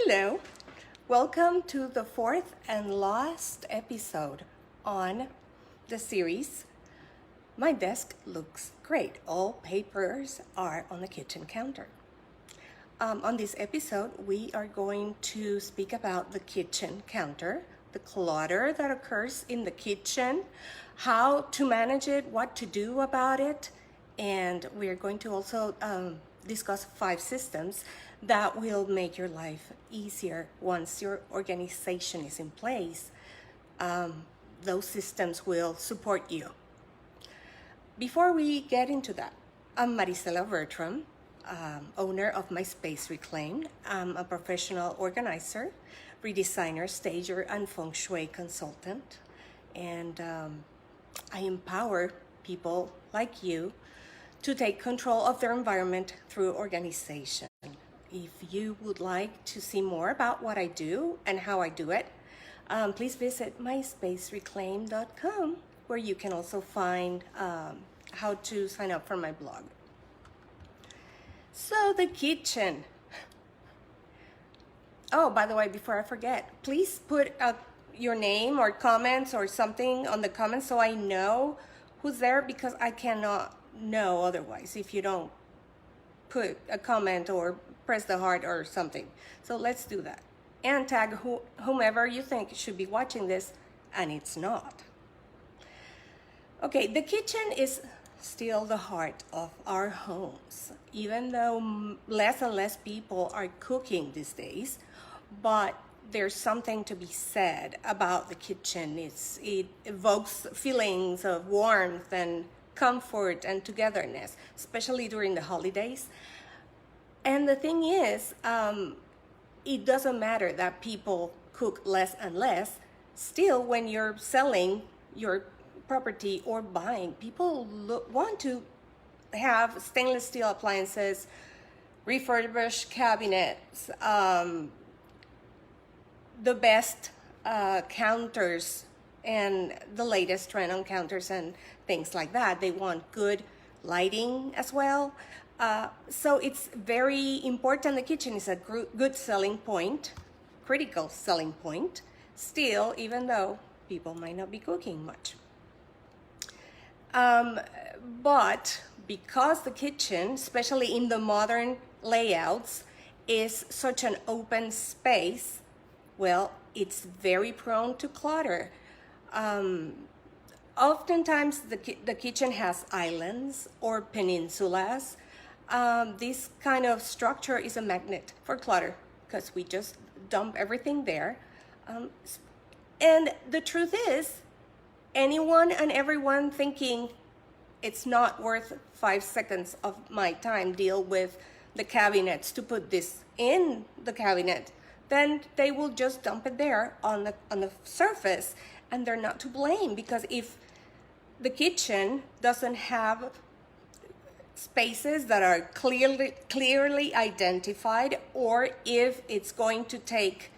Hello, welcome to the fourth and last episode on the series. My desk looks great. All papers are on the kitchen counter. On this episode, we are going to speak about the kitchen counter, the clutter that occurs in the kitchen, how to manage it, what to do about it, and we are going to also discuss 5 systems that will make your life easier once your organization is in place. Those systems will support you. Before we get into that, I'm Maristella Bertram, owner of My Space Reclaimed. I'm a professional organizer, redesigner, stager, and feng shui consultant. And I empower people like you to take control of their environment through organization. If you would like to see more about what I do and how I do it, please visit myspacereclaim.com, where you can also find how to sign up for my blog. So the kitchen. Oh, by the way, before I forget, please put your name or comments or something on the comments so I know who's there, because I cannot know otherwise if you don't put a comment or press the heart or something. So let's do that. And tag whomever you think should be watching this, and it's not. Okay, the kitchen is still the heart of our homes, even though less and less people are cooking these days. But there's something to be said about the kitchen. It evokes feelings of warmth and comfort and togetherness, especially during the holidays. And the thing is, it doesn't matter that people cook less and less. Still, when you're selling your property or buying, people want to have stainless steel appliances, refurbished cabinets, the best counters, and the latest trend on counters and things like that. They want good lighting as well. So it's very important. The kitchen is a good selling point, critical selling point, still, even though people might not be cooking much. But because the kitchen, especially in the modern layouts, is such an open space, well, it's very prone to clutter. Oftentimes the kitchen has islands or peninsulas. This kind of structure is a magnet for clutter because we just dump everything there. And the truth is, anyone and everyone thinking it's not worth 5 seconds of my time deal with the cabinets to put this in the cabinet, then they will just dump it there on the surface, and they're not to blame, because if the kitchen doesn't have spaces that are clearly identified, or if it's going to take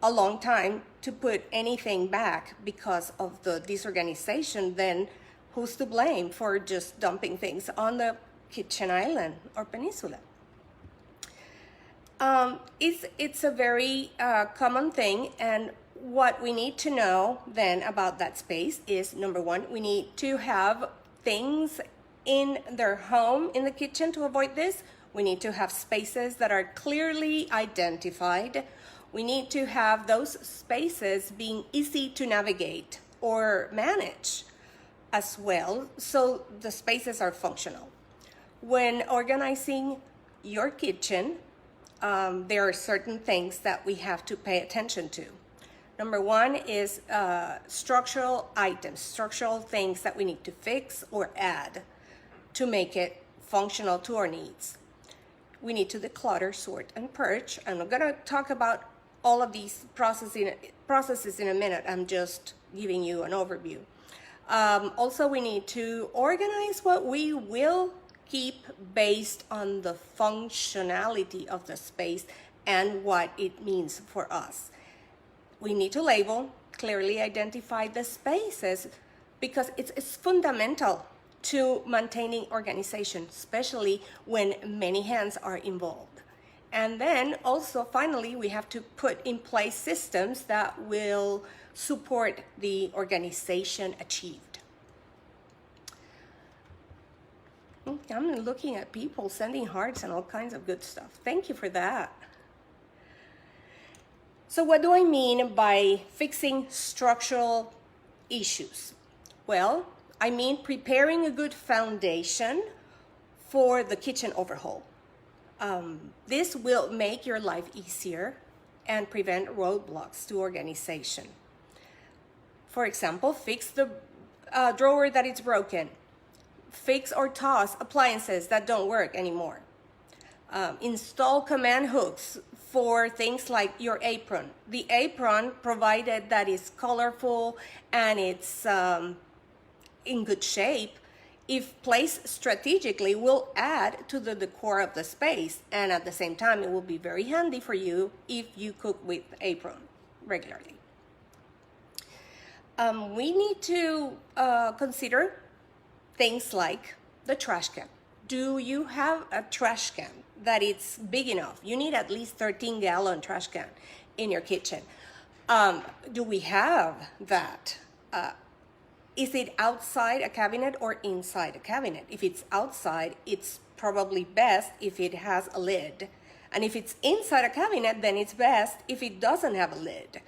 a long time to put anything back because of the disorganization, then who's to blame for just dumping things on the kitchen island or peninsula? It's a very common thing, and what we need to know then about that space is, number one, we need to have things in their home in the kitchen to avoid this. We need to have spaces that are clearly identified. We need to have those spaces being easy to navigate or manage as well, so the spaces are functional. When organizing your kitchen, there are certain things that we have to pay attention to. Number one is structural items, structural things that we need to fix or add to make it functional to our needs. We need to declutter, sort, and purge. And I'm going to talk about all of these processes in a minute. I'm just giving you an overview. Also, we need to organize what we will keep based on the functionality of the space and what it means for us. We need to label, clearly identify the spaces, because it's fundamental to maintaining organization, especially when many hands are involved. And then also, finally, we have to put in place systems that will support the organization achieved. I'm looking at people sending hearts and all kinds of good stuff. Thank you for that. So what do I mean by fixing structural issues? Well, I mean preparing a good foundation for the kitchen overhaul. This will make your life easier and prevent roadblocks to organization. For example, fix the drawer that is broken. Fix or toss appliances that don't work anymore. Install command hooks for things like your apron. The apron, provided that it's colorful and it's in good shape, if placed strategically, will add to the decor of the space, and at the same time it will be very handy for you if you cook with apron regularly. We need to consider things like the trash can. Do you have a trash can that it's big enough? You need at least 13-gallon trash can in your kitchen. Do we have that? Is it outside a cabinet or inside a cabinet? If it's outside, it's probably best if it has a lid. And if it's inside a cabinet, then it's best if it doesn't have a lid.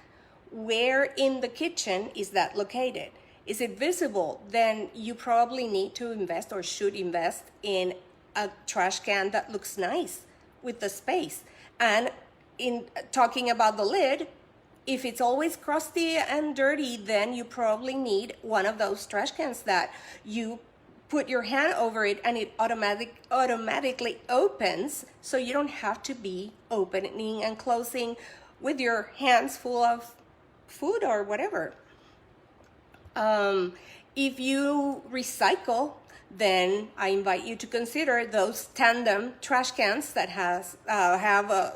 Where in the kitchen is that located? Is it visible? Then you probably need to invest or should invest in a trash can that looks nice with the space. And in talking about the lid, if it's always crusty and dirty, then you probably need one of those trash cans that you put your hand over it and it automatically opens, so you don't have to be opening and closing with your hands full of food or whatever. If you recycle, then I invite you to consider those tandem trash cans that have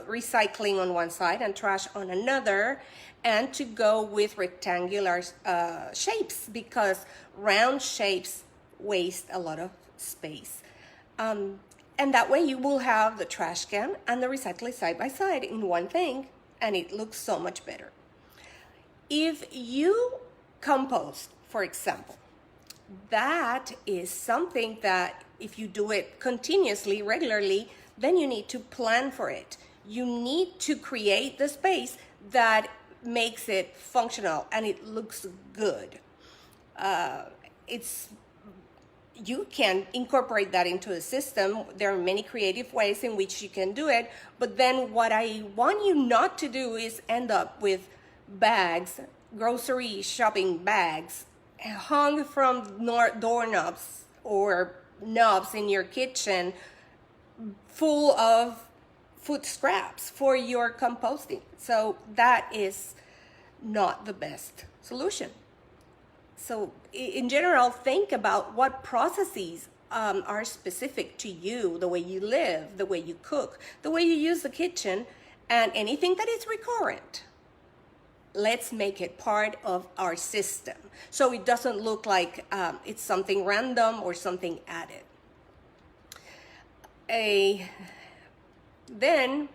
recycling on one side and trash on another, and to go with rectangular shapes, because round shapes waste a lot of space. And that way you will have the trash can and the recycling side by side in one thing, and it looks so much better. If you compost, for example, that is something that if you do it continuously, regularly, then you need to plan for it. You need to create the space that makes it functional and it looks good. You can incorporate that into a system. There are many creative ways in which you can do it, but then what I want you not to do is end up with bags, grocery shopping bags, hung from doorknobs or knobs in your kitchen, full of food scraps for your composting. So that is not the best solution. So in general, think about what processes are specific to you, the way you live, the way you cook, the way you use the kitchen, and anything that is recurrent. Let's make it part of our system so it doesn't look like it's something random or something added. Then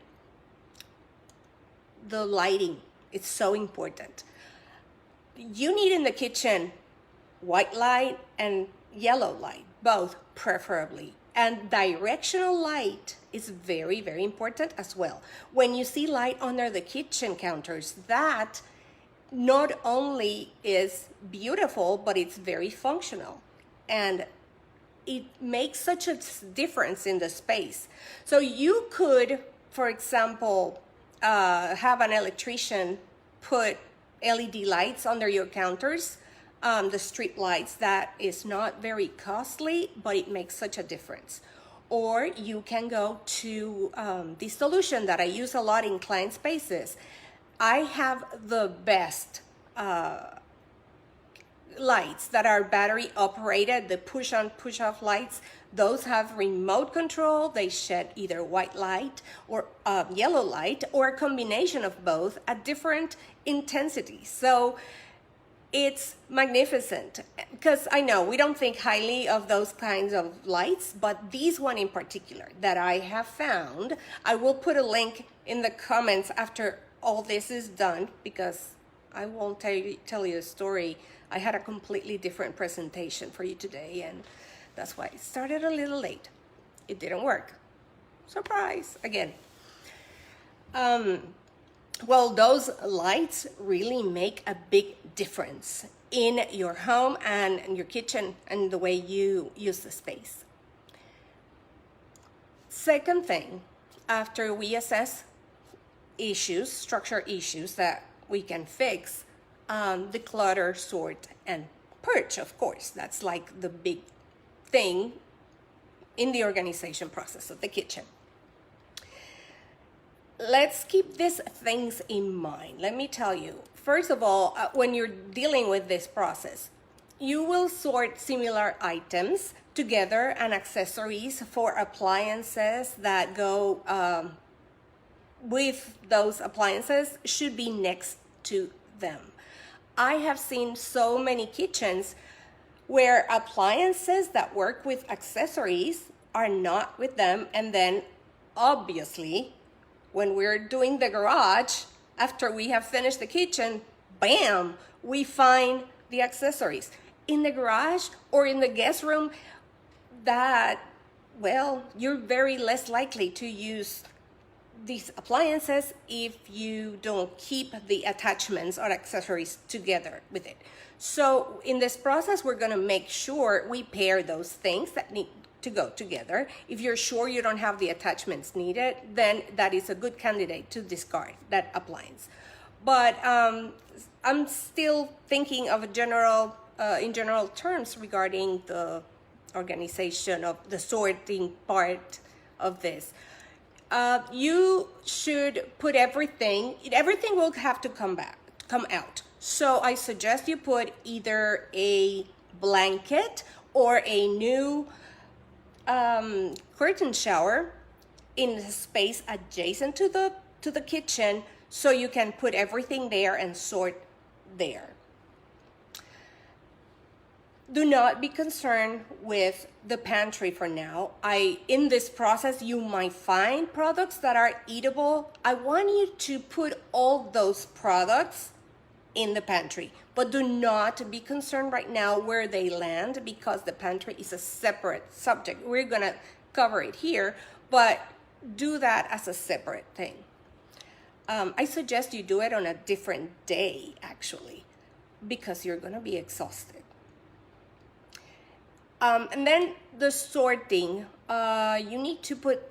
the lighting, it's so important. You need in the kitchen white light and yellow light, both preferably. And directional light is very, very important as well. When you see light under the kitchen counters, that not only is beautiful, but it's very functional. And it makes such a difference in the space. So you could, for example, have an electrician put LED lights under your counters, the street lights. That is not very costly, but it makes such a difference. Or you can go to the solution that I use a lot in client spaces. I have the best lights that are battery operated, the push on push off lights. Those have remote control. They shed either white light or yellow light, or a combination of both at different intensities. So It's magnificent, because I know we don't think highly of those kinds of lights, but these one in particular that I have found, I will put a link in the comments after all this is done, because I won't tell you a story. I had a completely different presentation for you today, and that's why it started a little late. It didn't work. Surprise again. Well, those lights really make a big difference in your home and in your kitchen and the way you use the space. Second thing, after we assess issues, structure issues that we can fix, declutter, sort, and purge, of course. That's like the big thing in the organization process of the kitchen. Let's keep these things in mind. Let me tell you, first of all, when you're dealing with this process, you will sort similar items together and accessories for appliances that go with those appliances should be next to them. I have seen so many kitchens where appliances that work with accessories are not with them, and then obviously when we're doing the garage, after we have finished the kitchen, bam, we find the accessories. In the garage or in the guest room, that, well, you're very less likely to use these appliances if you don't keep the attachments or accessories together with it. So in this process, we're gonna make sure we pair those things that need to go together. If you're sure you don't have the attachments needed, then that is a good candidate to discard that appliance. But I'm still thinking of in general terms regarding the organization of the sorting part of this. You should put everything will have to come out. So I suggest you put either a blanket or a new curtain shower in the space adjacent to the kitchen, so you can put everything there and sort there. Do not be concerned with the pantry for now. In this process, you might find products that are eatable. I want you to put all those products in the pantry, but do not be concerned right now where they land, because the pantry is a separate subject. We're gonna cover it here, but do that as a separate thing. I suggest you do it on a different day, actually, because you're gonna be exhausted. And then the sorting, you need to put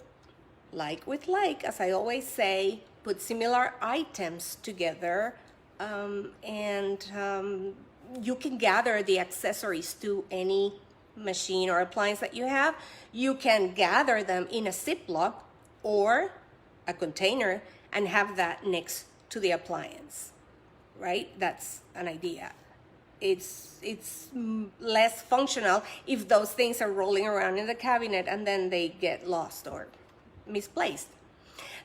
like with like, as I always say, put similar items together, and you can gather the accessories to any machine or appliance that you have. You can gather them in a Ziploc or a container and have that next to the appliance, right? That's an idea. It's less functional if those things are rolling around in the cabinet and then they get lost or misplaced.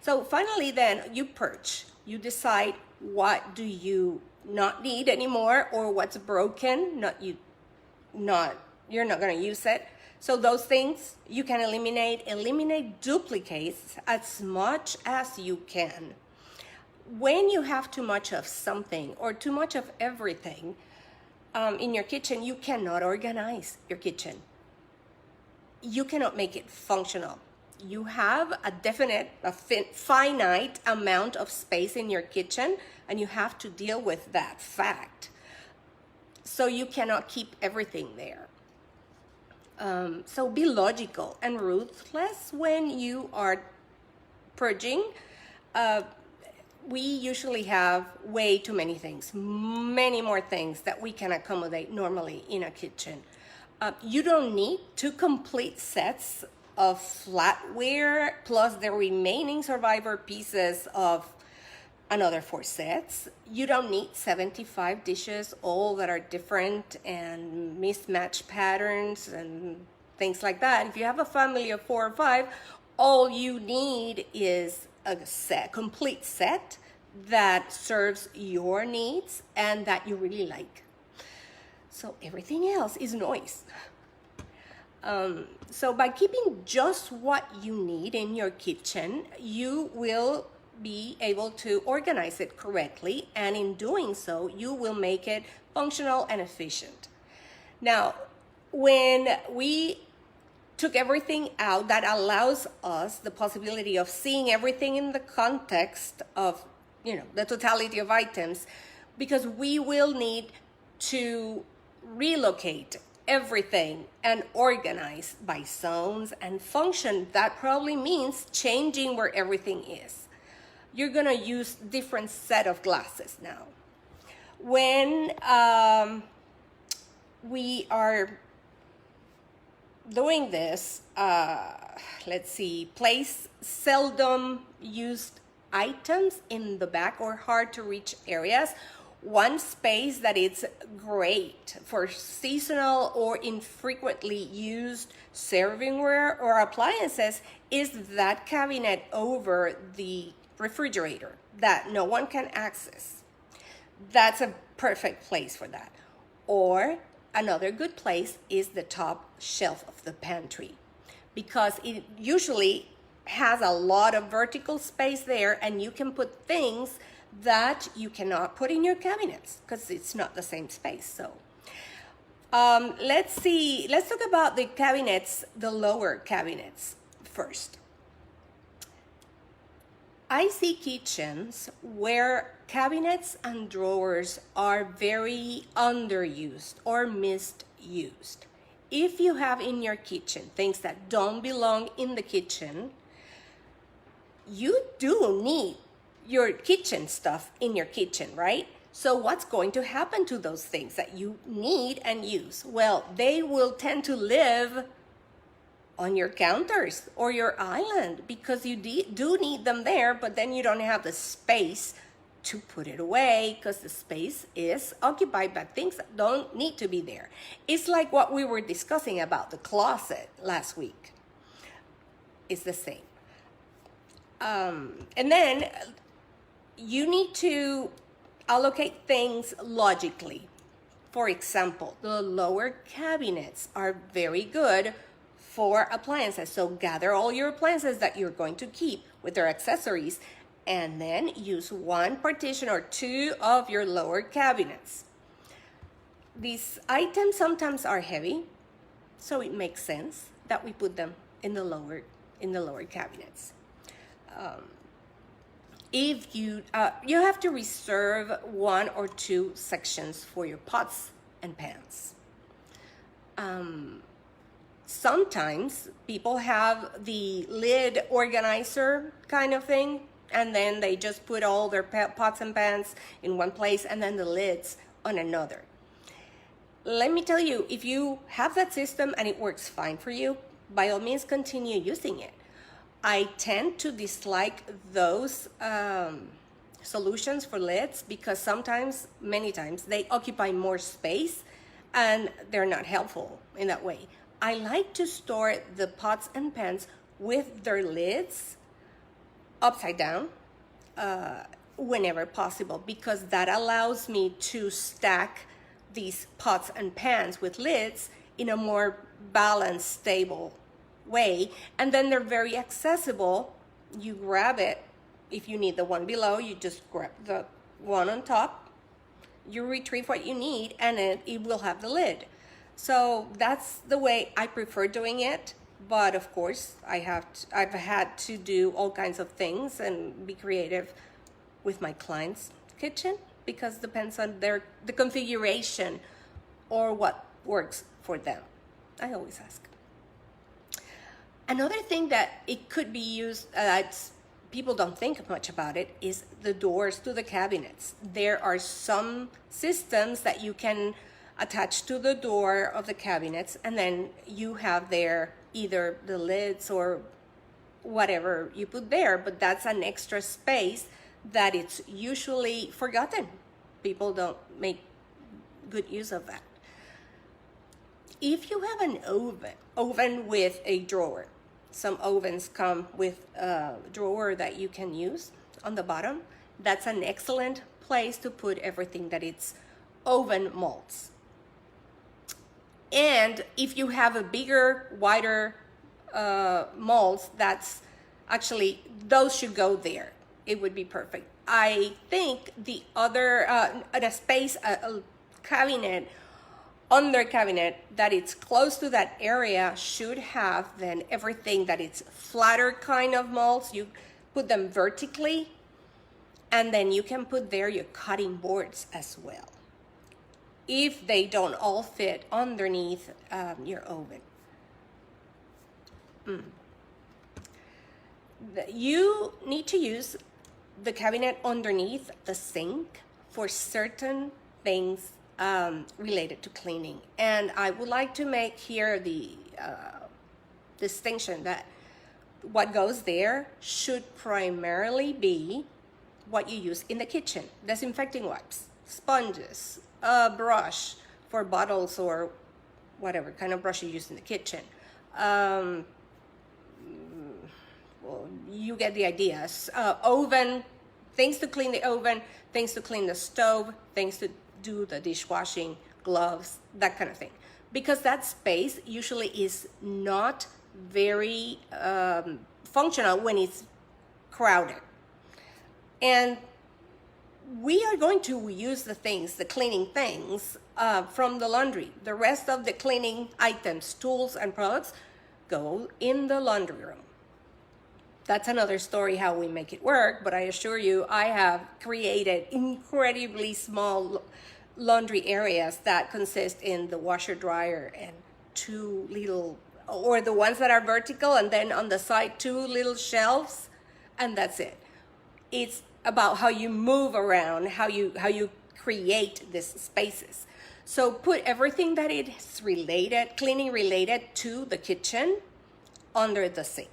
So finally then, you purge. You decide what do you not need anymore, or what's broken, you're not going to use it. So those things you can eliminate duplicates as much as you can. When you have too much of something or too much of everything in your kitchen, you cannot organize your kitchen. You cannot make it functional. You have a finite amount of space in your kitchen, and you have to deal with that fact. So you cannot keep everything there. So be logical and ruthless when you are purging. We usually have way too many things, many more things that we can accommodate normally in a kitchen. You don't need 2 complete sets of flatware plus the remaining survivor pieces of another 4 sets. You don't need 75 dishes, all that are different and mismatched patterns and things like that. If you have a family of 4 or 5, all you need is a complete set that serves your needs and that you really like. So everything else is noise. So by keeping just what you need in your kitchen, you will be able to organize it correctly, and in doing so, you will make it functional and efficient. Now, when we took everything out, that allows us the possibility of seeing everything in the context of, the totality of items, because we will need to relocate everything and organize by zones and function. That probably means changing where everything is. You're gonna use different set of glasses now. When we are doing this, let's see, place seldom used items in the back or hard to reach areas. One space that is great for seasonal or infrequently used servingware or appliances is that cabinet over the refrigerator that no one can access. That's a perfect place for that. Or another good place is the top shelf of the pantry, because it usually has a lot of vertical space there, and you can put things that you cannot put in your cabinets because it's not the same space. So let's talk about the cabinets, the lower cabinets first. I see kitchens where cabinets and drawers are very underused or misused. If you have in your kitchen things that don't belong in the kitchen, you do need your kitchen stuff in your kitchen, right? So what's going to happen to those things that you need and use? Well, they will tend to live on your counters or your island because you do need them there, but then you don't have the space to put it away because the space is occupied by things that don't need to be there. It's like what we were discussing about the closet last week. It's the same. And then you need to allocate things logically. For example, the lower cabinets are very good for appliances. So gather all your appliances that you're going to keep with their accessories, and then use one partition or two of your lower cabinets. These items sometimes are heavy, so it makes sense that we put them in the lower cabinets. If you have to reserve one or two sections for your pots and pans. Sometimes people have the lid organizer kind of thing, and then they just put all their pots and pans in one place and then the lids on another. Let me tell you, if you have that system and it works fine for you, by all means continue using it. I tend to dislike those solutions for lids because many times, they occupy more space and they're not helpful in that way. I like to store the pots and pans with their lids upside down whenever possible, because that allows me to stack these pots and pans with lids in a more balanced, stable way, and then they're very accessible. You grab it. If you need the one below, you just grab the one on top, you retrieve what you need, and it will have the lid. So that's the way I prefer doing it. But of course, I've had to do all kinds of things and be creative with my client's kitchen, because it depends on the configuration or what works for them. I always ask. Another thing that it could be used, people don't think much about it, is the doors to the cabinets. There are some systems that you can attach to the door of the cabinets, and then you have there either the lids or whatever you put there, but that's an extra space that it's usually forgotten. People don't make good use of that. If you have an oven with a drawer, some ovens come with a drawer that you can use on the bottom. That's an excellent place to put everything that it's oven molds. And if you have a bigger, wider molds, that's actually, those should go there. It would be perfect. I think the other, a space, a cabinet, under cabinet that it's close to that area should have then everything that it's flatter kind of molds. You put them vertically, and then you can put there your cutting boards as well, if they don't all fit underneath your oven. You need to use the cabinet underneath the sink for certain things related to cleaning. And I would like to make here the distinction that what goes there should primarily be what you use in the kitchen. Disinfecting wipes, sponges, a brush for bottles or whatever kind of brush you use in the kitchen. Well, you get the idea. Oven, things to clean the oven, things to clean the stove, things to do the dishwashing, gloves, that kind of thing. Because that space usually is not very functional when it's crowded. And we are going to use the things, the cleaning things from the laundry. The rest of the cleaning items, tools, and products go in the laundry room. That's another story how we make it work, but I assure you, I have created incredibly small laundry areas that consist in the washer dryer and two little, or the ones that are vertical, and then on the side, two little shelves, and that's it. It's about how you move around, how you create these spaces. So put everything that is related, cleaning related to the kitchen under the sink.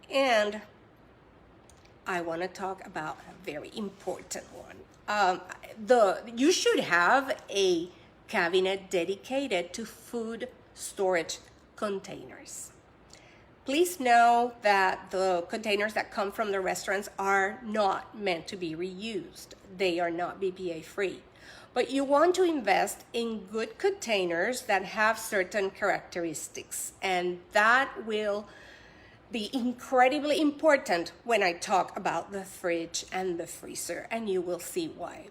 And I want to talk about a very important one. You should have a cabinet dedicated to food storage containers. Please know that the containers that come from the restaurants are not meant to be reused. They are not BPA free. But you want to invest in good containers that have certain characteristics, and that will be incredibly important when I talk about the fridge and the freezer, and you will see why.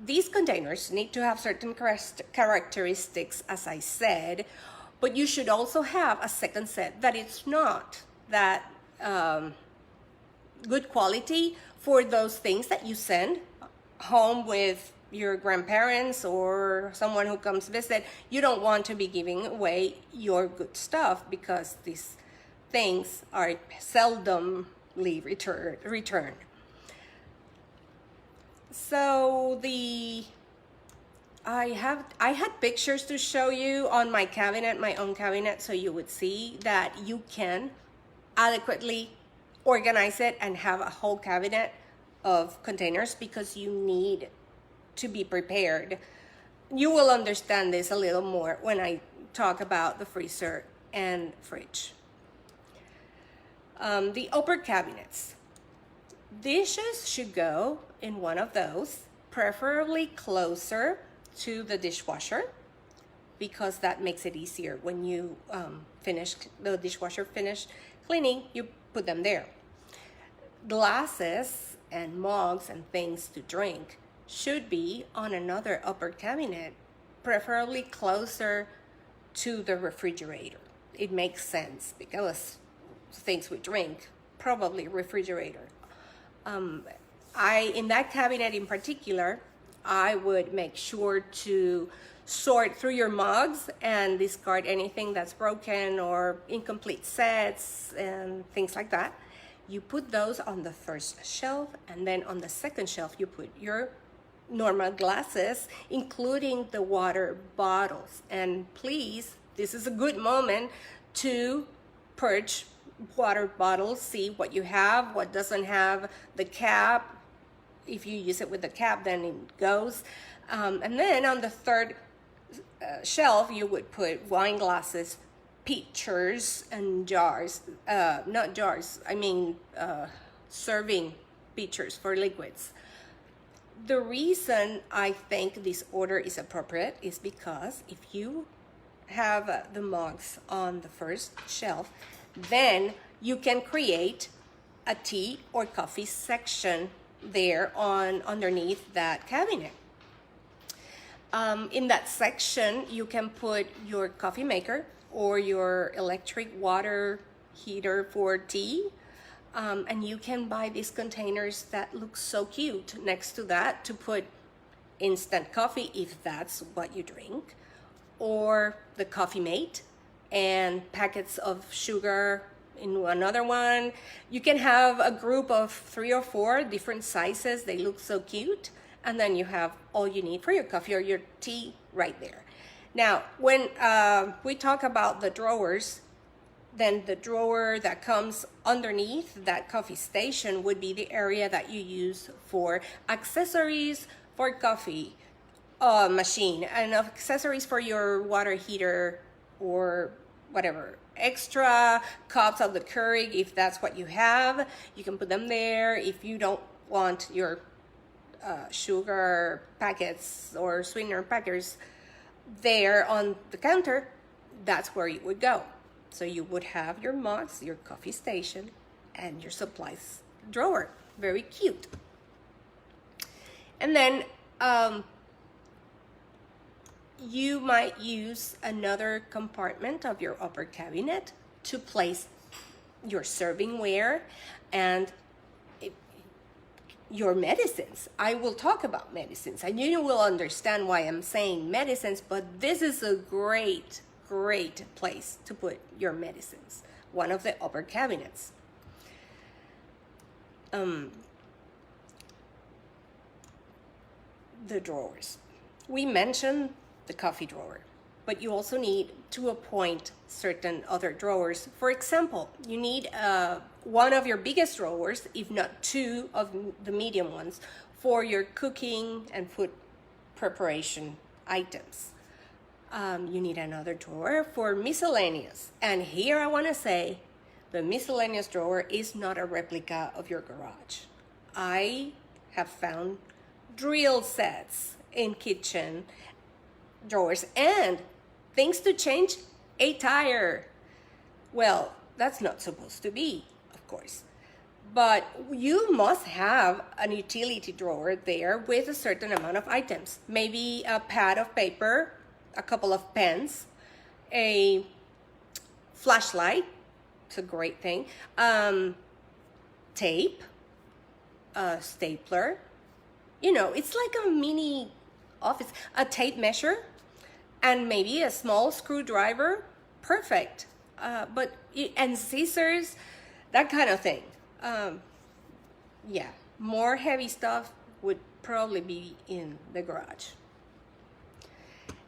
These containers need to have certain characteristics, as I said, but you should also have a second set that it's not that good quality for those things that you send home with your grandparents or someone who comes visit. You don't want to be giving away your good stuff because these things are seldomly returned. So I had pictures to show you on my cabinet, my own cabinet, so you would see that you can adequately organize it and have a whole cabinet of containers, because you need to be prepared. You will understand this a little more when I talk about the freezer and fridge. The upper cabinets. Dishes should go in one of those, preferably closer to the dishwasher, because that makes it easier when you the dishwasher finish cleaning, you put them there. Glasses and mugs and things to drink should be on another upper cabinet, preferably closer to the refrigerator. It makes sense because things we drink, probably refrigerator. In that cabinet in particular, I would make sure to sort through your mugs and discard anything that's broken or incomplete sets and things like that. You put those on the first shelf, and then on the second shelf you put your normal glasses, including the water bottles. And please, this is a good moment to purge water bottles, see what you have, what doesn't have the cap. If you use it with the cap, then it goes. And then on the third shelf, you would put wine glasses, pitchers, and jars. Not jars, I mean serving pitchers for liquids. The reason I think this order is appropriate is because if you have the mugs on the first shelf, then you can create a tea or coffee section there on underneath that cabinet. In that section, you can put your coffee maker or your electric water heater for tea. And you can buy these containers that look so cute next to that to put instant coffee if that's what you drink, or the coffee mate and packets of sugar in another one. You can have a group of 3 or 4 different sizes. They look so cute. And then you have all you need for your coffee or your tea right there. Now, when we talk about the drawers, then the drawer that comes underneath that coffee station would be the area that you use for accessories for coffee machine and accessories for your water heater or whatever. Extra cups of the Keurig, if that's what you have, you can put them there. If you don't want your sugar packets or sweetener packets there on the counter, that's where you would go. So you would have your mugs, your coffee station, and your supplies drawer. Very cute. And then you might use another compartment of your upper cabinet to place your servingware and your medicines. I will talk about medicines, and you will understand why I'm saying medicines, but this is a great place to put your medicines, one of the upper cabinets. The drawers. We mentioned the coffee drawer, but you also need to appoint certain other drawers. For example, you need one of your biggest drawers, if not 2 of the medium ones, for your cooking and food preparation items. You need another drawer for miscellaneous. And here I want to say the miscellaneous drawer is not a replica of your garage. I have found drill sets in kitchen drawers and things to change a tire. Well, that's not supposed to be, of course. But you must have an utility drawer there with a certain amount of items. Maybe a pad of paper, a couple of pens, a flashlight, it's a great thing, tape, a stapler. You know, it's like a mini office, a tape measure, and maybe a small screwdriver. Perfect. And scissors, that kind of thing. Yeah, more heavy stuff would probably be in the garage.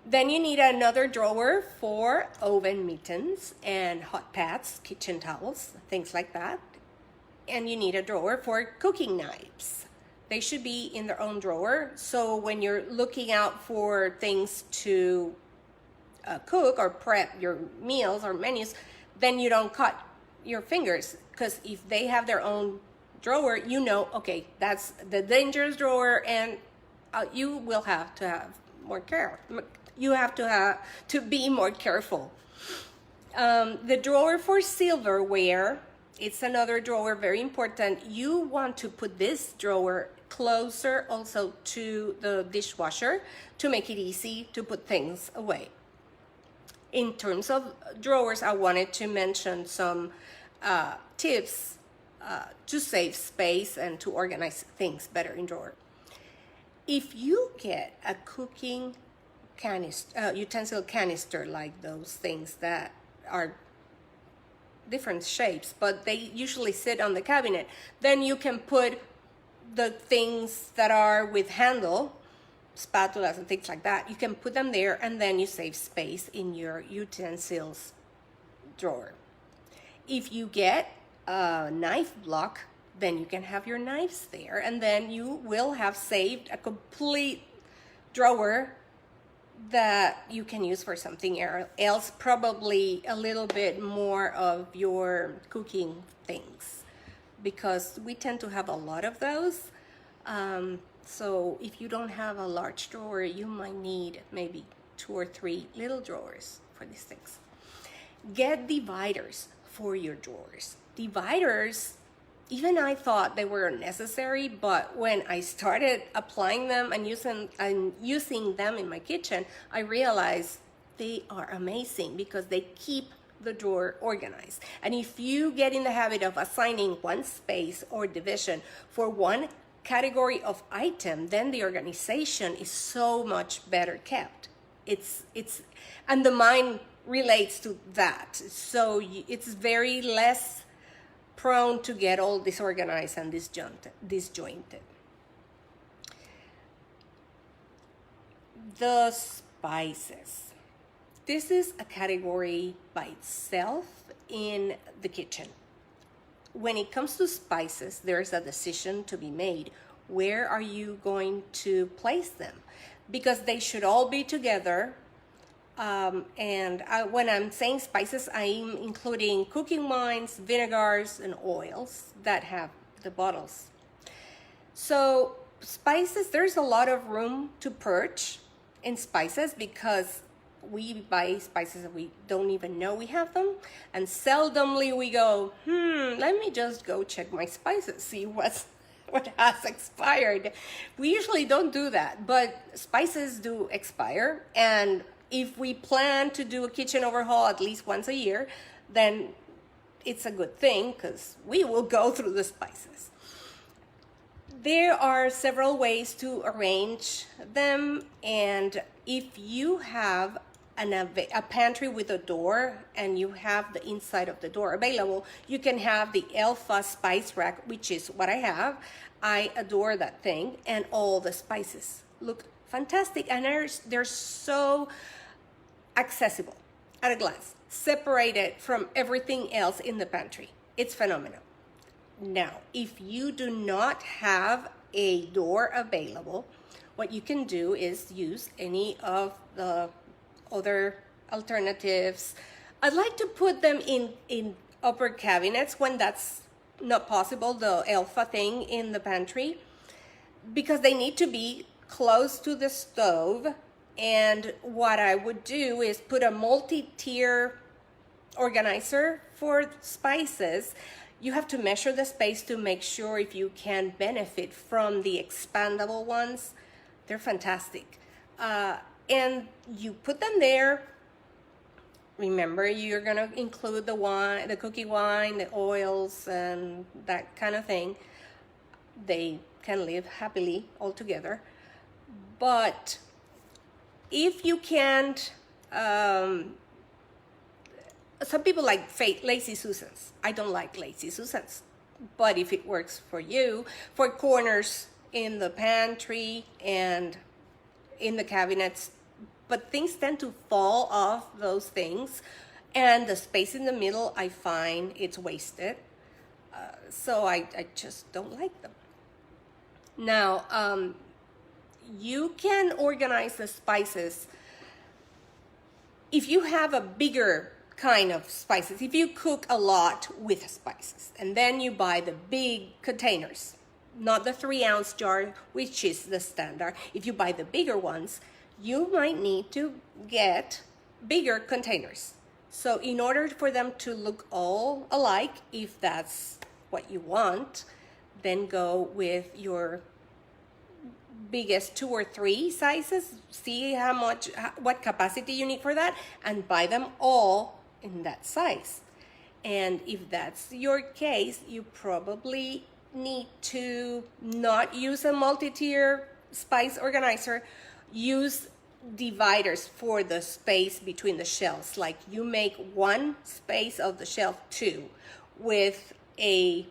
Then you need another drawer for oven mittens and hot pads, kitchen towels, things like that. And you need a drawer for cooking knives. They should be in their own drawer. So when you're looking out for things to cook or prep your meals or menus, then you don't cut your fingers. Because if they have their own drawer, you know, okay, that's the dangerous drawer, and you will have to have more care. You have to be more careful. The drawer for silverware, it's another drawer, very important. You want to put this drawer closer also to the dishwasher to make it easy to put things away. In terms of drawers, I wanted to mention some tips to save space and to organize things better in drawer. If you get a cooking utensil canister, like those things that are different shapes, but they usually sit on the cabinet, then you can put the things that are with handle, spatulas and things like that, you can put them there, and then you save space in your utensils drawer. If you get a knife block, then you can have your knives there, and then you will have saved a complete drawer that you can use for something else, probably a little bit more of your cooking things. because we tend to have a lot of those. So if you don't have a large drawer, you might need maybe 2 or 3 little drawers for these things. Get dividers for your drawers. Dividers, even I thought they were necessary, but when I started applying them and using them in my kitchen, I realized they are amazing because they keep the drawer organized. And if you get in the habit of assigning one space or division for one category of item, then the organization is so much better kept. And the mind relates to that, so it's very less prone to get all disorganized and disjointed. The spices. This is a category by itself in the kitchen. When it comes to spices, there's a decision to be made. Where are you going to place them? Because they should all be together. When I'm saying spices, I'm including cooking wines, vinegars, and oils that have the bottles. So spices, there's a lot of room to purge in spices because we buy spices that we don't even know we have them, and seldomly we go, let me just go check my spices, see what has expired. We usually don't do that, but spices do expire, and if we plan to do a kitchen overhaul at least once a year, then it's a good thing because we will go through the spices. There are several ways to arrange them, and if you have a pantry with a door and you have the inside of the door available, you can have the Elfa spice rack, which is what I have. I adore that thing, and all the spices look fantastic, and they're so accessible at a glance, separated from everything else in the pantry. It's phenomenal. Now, if you do not have a door available, what you can do is use any of the other alternatives. I'd like to put them in upper cabinets when that's not possible, the Elfa thing in the pantry, because they need to be close to the stove. And what I would do is put a multi-tier organizer for spices. You have to measure the space to make sure if you can benefit from the expandable ones. They're fantastic. And you put them there. Remember, you're gonna include the wine, the cookie wine, the oils, and that kind of thing. They can live happily all together. But if you can't, some people like Lazy Susans. I don't like Lazy Susans. But if it works for you, for corners in the pantry and in the cabinets, but things tend to fall off those things, and the space in the middle, I find it's wasted. So I just don't like them. Now, you can organize the spices if you have a bigger kind of spices. If you cook a lot with spices, and then you buy the big containers, not the 3-ounce jar, which is the standard. If you buy the bigger ones, you might need to get bigger containers. So in order for them to look all alike, if that's what you want, then go with your biggest 2 or 3 sizes, see what capacity you need for that, and buy them all in that size. And if that's your case, you probably need to not use a multi-tier spice organizer. Use dividers for the space between the shelves. Like you make one space of the shelf 2 with a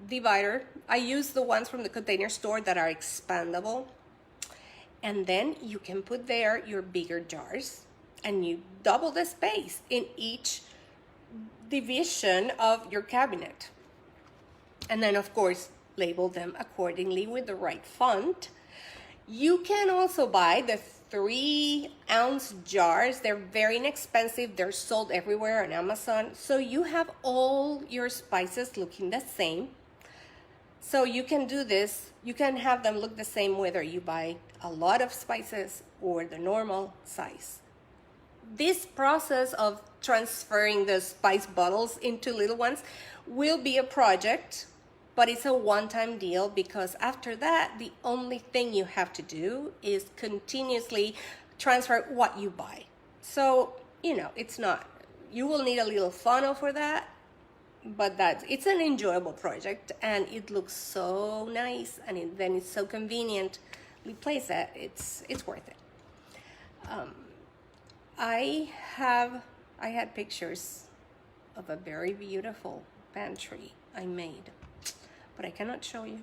divider. I use the ones from the container store that are expandable. And then you can put there your bigger jars, and you double the space in each division of your cabinet. And then, of course, label them accordingly with the right font. You can also buy the 3-ounce jars. They're very inexpensive. They're sold everywhere on Amazon. So you have all your spices looking the same. So you can do this. You can have them look the same whether you buy a lot of spices or the normal size. This process of transferring the spice bottles into little ones will be a project, but it's a one-time deal, because after that, the only thing you have to do is continuously transfer what you buy. So, it's not, you will need a little funnel for that, but it's an enjoyable project, and it looks so nice, and then it's so convenient. We place that, it's worth it. I had pictures of a very beautiful pantry I made, but I cannot show you.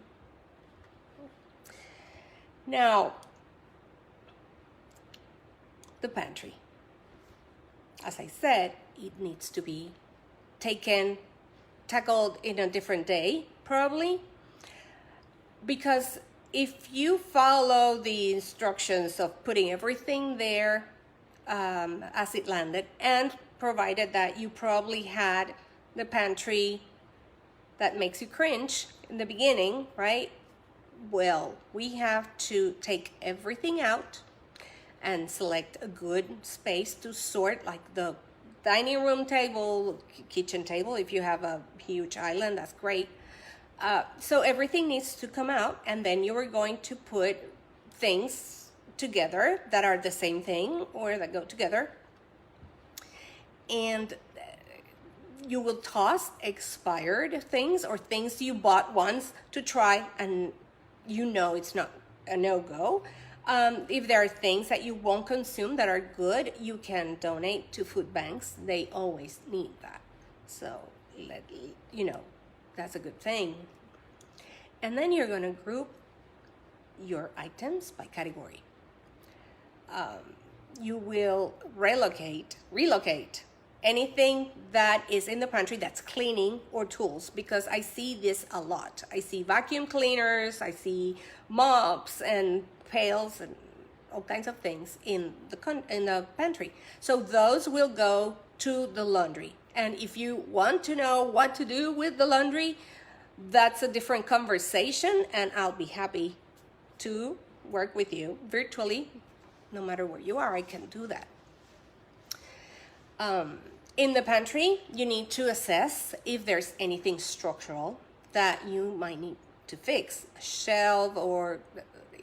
Now, the pantry. As I said, it needs to be tackled in a different day, probably, because if you follow the instructions of putting everything there as it landed, and provided that you probably had the pantry that makes you cringe in the beginning, right? Well, we have to take everything out and select a good space to sort, like the dining room table, kitchen table. If you have a huge island, that's great. So everything needs to come out, and then you are going to put things together that are the same thing or that go together. And you will toss expired things or things you bought once to try, and it's not a no-go. If there are things that you won't consume that are good, you can donate to food banks. They always need that. So, that's a good thing. And then you're going to group your items by category. You will relocate anything that is in the pantry that's cleaning or tools, because I see this a lot. I see vacuum cleaners, I see mops and pails and all kinds of things in the pantry. So those will go to the laundry. And if you want to know what to do with the laundry, that's a different conversation, and I'll be happy to work with you virtually. No matter where you are, I can do that. In the pantry, you need to assess if there's anything structural that you might need to fix. A shelf, or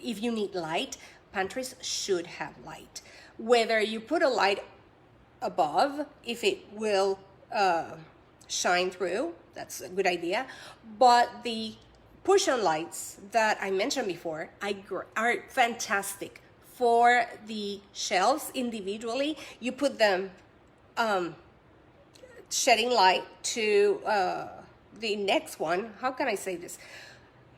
if you need light, pantries should have light. Whether you put a light above, if it will shine through, that's a good idea. But the push-on lights that I mentioned before are fantastic for the shelves individually. You put them shedding light to the next one. How can I say this?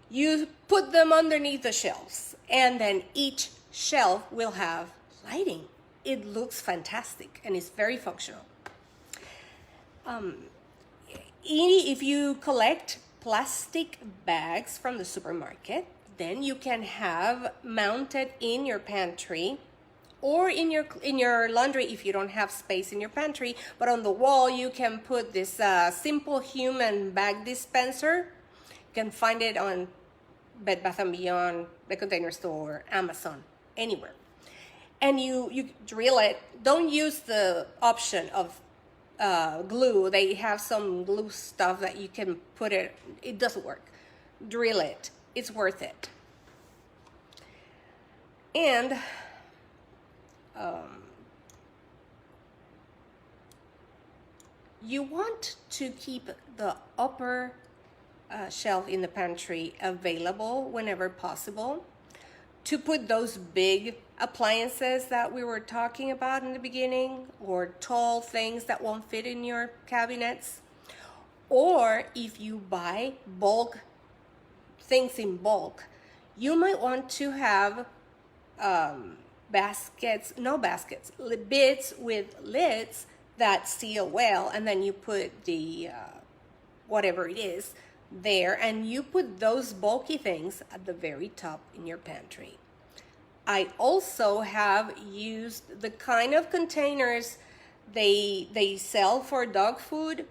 You put them underneath the shelves, and then each shelf will have lighting. It looks fantastic, and it's very functional. If you collect plastic bags from the supermarket, then you can have mounted in your pantry or in your laundry if you don't have space in your pantry. But on the wall, you can put this simple human bag dispenser. You can find it on Bed Bath & Beyond, the Container Store, Amazon, anywhere. And you drill it. Don't use the option of glue. They have some glue stuff that you can put it. It doesn't work. Drill it. It's worth it. And you want to keep the upper shelf in the pantry available whenever possible to put those big appliances that we were talking about in the beginning, or tall things that won't fit in your cabinets. Or if you buy things in bulk, you might want to have bits with lids that seal well, and then you put the whatever it is there, and you put those bulky things at the very top in your pantry. I also have used the kind of containers they sell for dog food,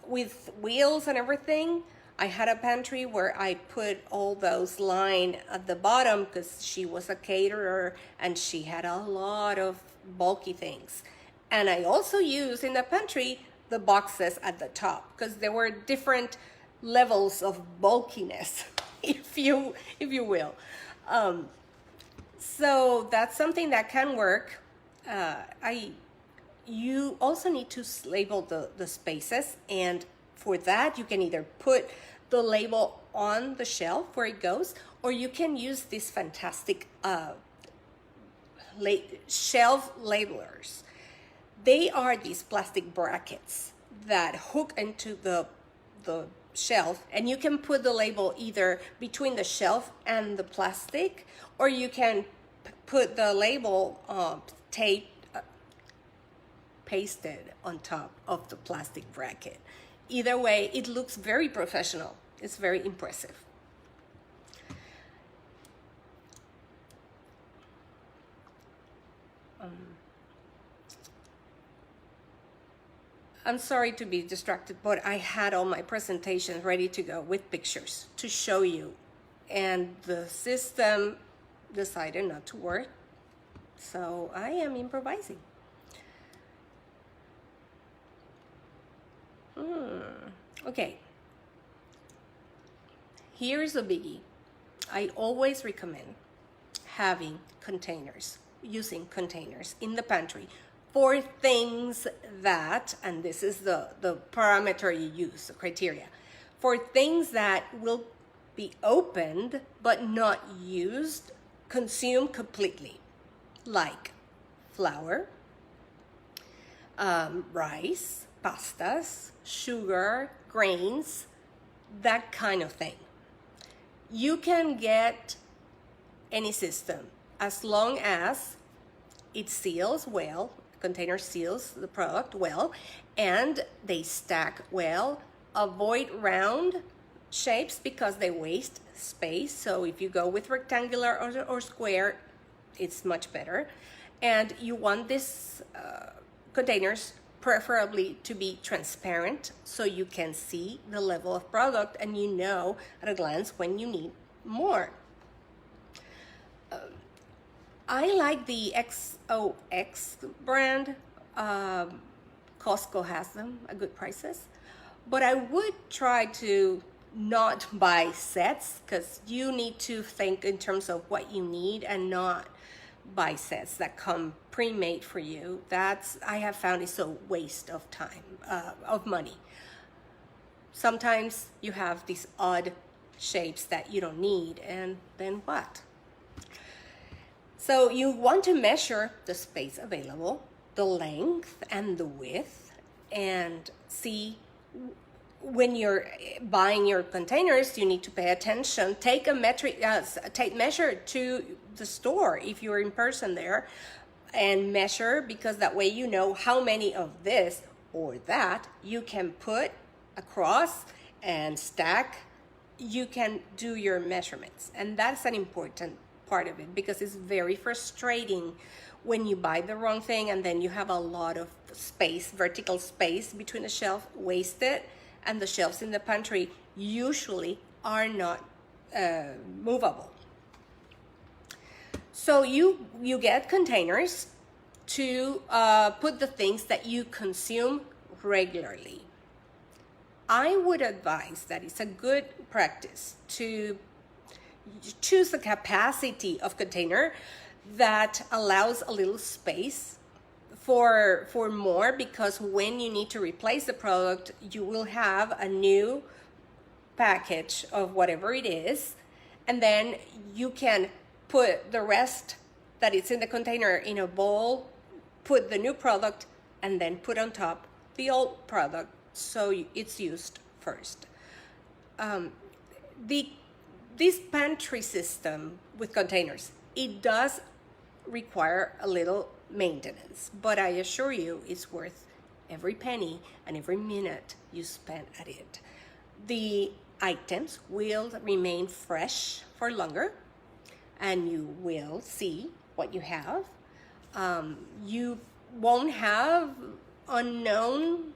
with wheels and everything. I had a pantry where I put all those line at the bottom because she was a caterer and she had a lot of bulky things. And I also used in the pantry the boxes at the top because there were different levels of bulkiness, if you will. So that's something that can work. You also need to label the spaces, and for that you can either put the label on the shelf where it goes, or you can use these fantastic shelf labelers. They are these plastic brackets that hook into the shelf, and you can put the label either between the shelf and the plastic, or you can put the label pasted on top of the plastic bracket. Either way, it looks very professional. It's very impressive. I'm sorry to be distracted, but I had all my presentations ready to go with pictures to show you. And the system decided not to work, so I am improvising. Okay, here's a biggie. I always recommend having containers, using containers in the pantry for things that, and this is the parameter you use, the criteria, for things that will be opened but not used, consumed completely, like flour, rice, pastas, sugar, grains, that kind of thing. You can get any system as long as it seals well, container seals the product well, and they stack well. Avoid round shapes because they waste space. So if you go with rectangular or square, it's much better. And you want these containers preferably to be transparent so you can see the level of product and you know at a glance when you need more. I like the XOX brand. Costco has them at good prices, but I would try to not buy sets because you need to think in terms of what you need and not buy sets that come pre-made for you. That's, I have found, is a waste of time, of money. Sometimes you have these odd shapes that you don't need, and then what? So you want to measure the space available, the length and the width, and see when you're buying your containers, you need to pay attention. Take a measure to the store if you're in person there, and measure, because that way you know how many of this or that you can put across and stack. You can do your measurements, and that's an important part of it because it's very frustrating when you buy the wrong thing and then you have a lot of space, vertical space between the shelf wasted, and the shelves in the pantry usually are not movable. So you get containers to put the things that you consume regularly. I would advise that it's a good practice to choose a capacity of container that allows a little space for more, because when you need to replace the product, you will have a new package of whatever it is, and then you can put the rest that is in the container in a bowl, put the new product, and then put on top the old product so it's used first. This pantry system with containers, it does require a little maintenance, but I assure you it's worth every penny and every minute you spend at it. The items will remain fresh for longer. and you will see what you have. You won't have unknown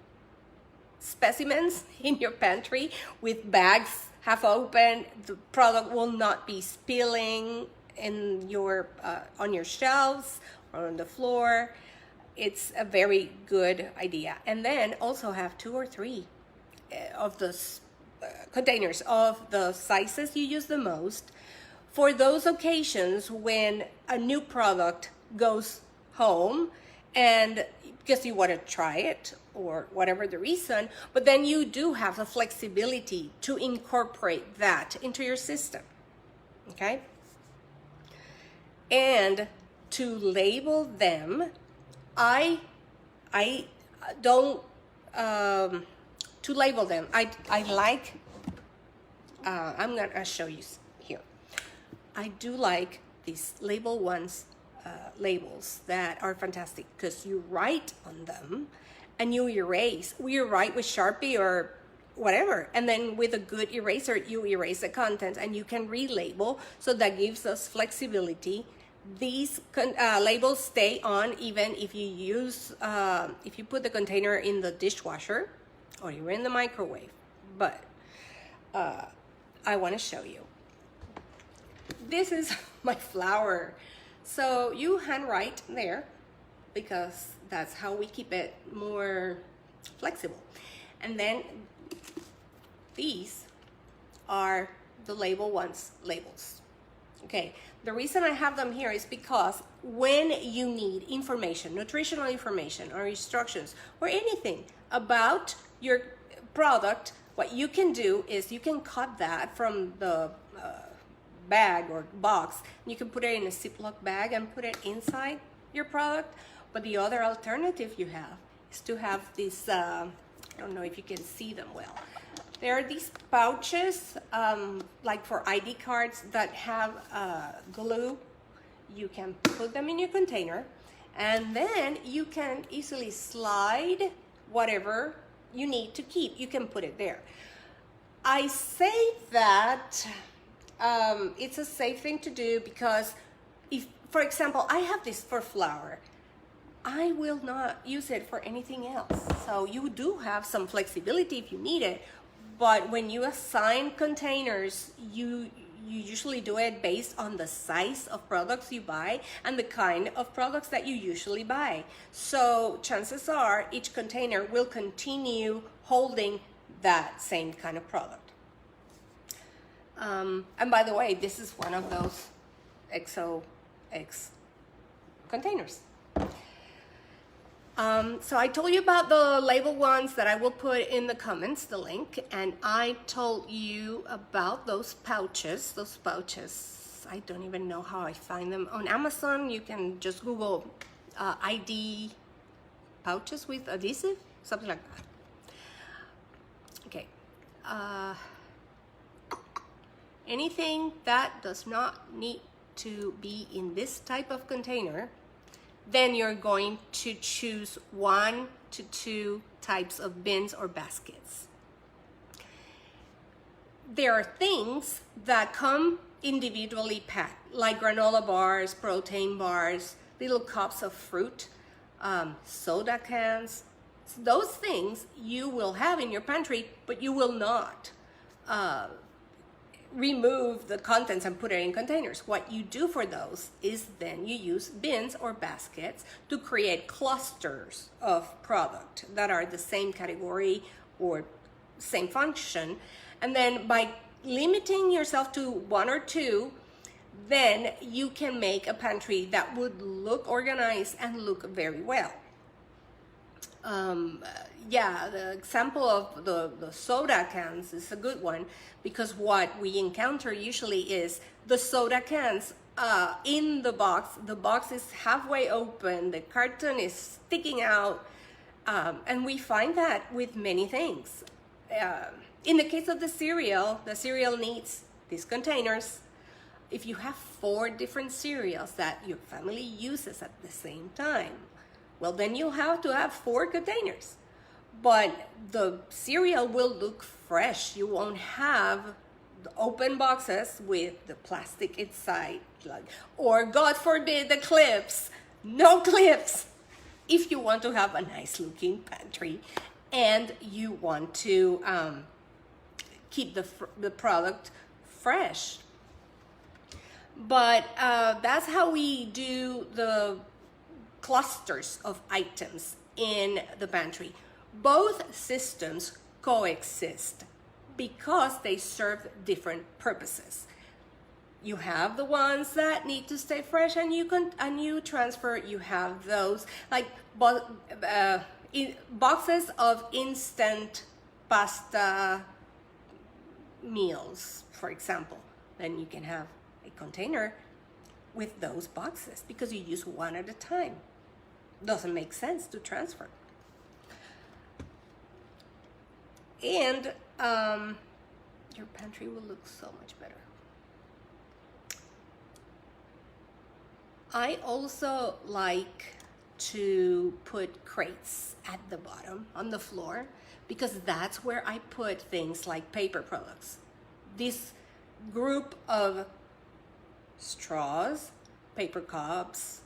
specimens in your pantry with bags half open. The product will not be spilling in your on your shelves or on the floor. It's a very good idea. And then also have 2 or 3 of the containers of the sizes you use the most for those occasions when a new product goes home, and because you want to try it or whatever the reason, but then you do have the flexibility to incorporate that into your system, okay? And to label them, I don't, to label them, I like, I'm gonna show you here. I do like these label ones, labels that are fantastic because you write on them and you erase. We write with Sharpie or whatever, and then with a good eraser you erase the content and you can relabel, so that gives us flexibility. These labels stay on even if you use if you put the container in the dishwasher or you're in the microwave. But I want to show you. This is my flour. So you handwrite there because that's how we keep it more flexible. And then these are the label ones labels. Okay, the reason I have them here is because when you need information, nutritional information or instructions or anything about your product, what you can do is you can cut that from the bag or box. You can put it in a Ziploc bag and put it inside your product. But the other alternative you have is to have these, I don't know if you can see them well. There are these pouches, like for ID cards, that have glue. You can put them in your container, and then you can easily slide whatever you need to keep. You can put it there. I say that it's a safe thing to do because if, for example, I have this for flour, I will not use it for anything else. So you do have some flexibility if you need it, but when you assign containers, you usually do it based on the size of products you buy and the kind of products that you usually buy. So chances are each container will continue holding that same kind of product. And by the way, this is one of those XOX containers. So I told you about the label ones that I will put in the comments, the link, and I told you about those pouches. Those pouches, I don't even know how I find them. On Amazon, you can just Google ID pouches with adhesive, something like that. Okay. Anything that does not need to be in this type of container, then you're going to choose 1 to 2 types of bins or baskets. There are things that come individually packed, like granola bars, protein bars, little cups of fruit, soda cans. Those things you will have in your pantry, but you will not remove the contents and put it in containers. What you do for those is then you use bins or baskets to create clusters of product that are the same category or same function. And then by limiting yourself to 1 or 2, then you can make a pantry that would look organized and look very well. Yeah, the example of the soda cans is a good one, because what we encounter usually is the soda cans in the box is halfway open, the carton is sticking out, and we find that with many things. In the case of the cereal needs these containers. If you have 4 different cereals that your family uses at the same time, well, then you'll have to have 4 containers. But the cereal will look fresh. You won't have the open boxes with the plastic inside, like, or God forbid the clips. No clips. If you want to have a nice looking pantry and you want to keep the product fresh. But that's how we do the clusters of items in the pantry. Both systems coexist because they serve different purposes. You have the ones that need to stay fresh, and you transfer. You have those like boxes of instant pasta meals, for example. Then you can have a container with those boxes because you use one at a time. Doesn't make sense to transfer. And your pantry will look so much better. I also like to put crates at the bottom on the floor because that's where I put things like paper products. This group of straws, paper cups,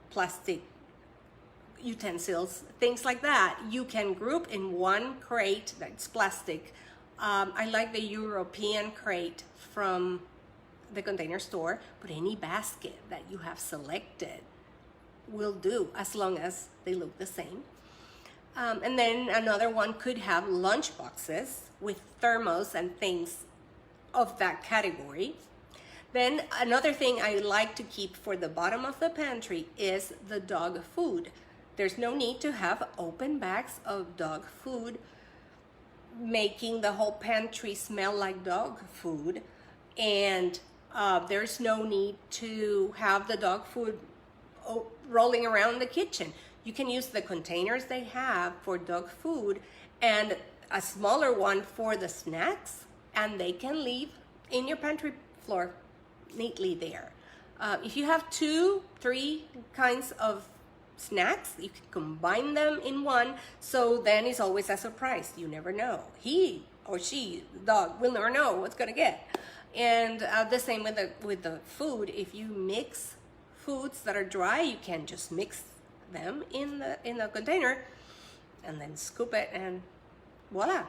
plastic utensils, things like that, you can group in one crate that's plastic. I like the European crate from the Container Store, but any basket that you have selected will do as long as they look the same. And then another one could have lunch boxes with thermos and things of that category. Then another thing I like to keep for the bottom of the pantry is the dog food. There's no need to have open bags of dog food making the whole pantry smell like dog food. And there's no need to have the dog food rolling around the kitchen. You can use the containers they have for dog food and a smaller one for the snacks, and they can leave in your pantry floor neatly there. If you have 2-3 kinds of snacks, you can combine them in one, so then it's always a surprise. You never know. He or she, the dog, will never know what's gonna get. And the same with the food. If you mix foods that are dry, you can just mix them in the container and then scoop it and voila.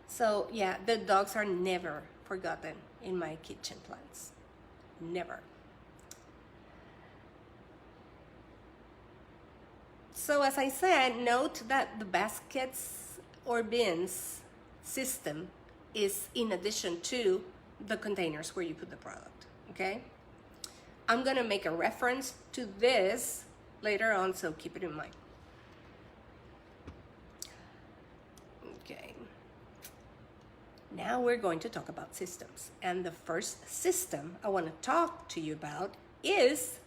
So yeah, the dogs are never forgotten in my kitchen plants. Never. So as I said, note that the baskets or bins system is in addition to the containers where you put the product, okay? I'm gonna make a reference to this later on, so keep it in mind. Okay. Now we're going to talk about systems. And the first system I want to talk to you about is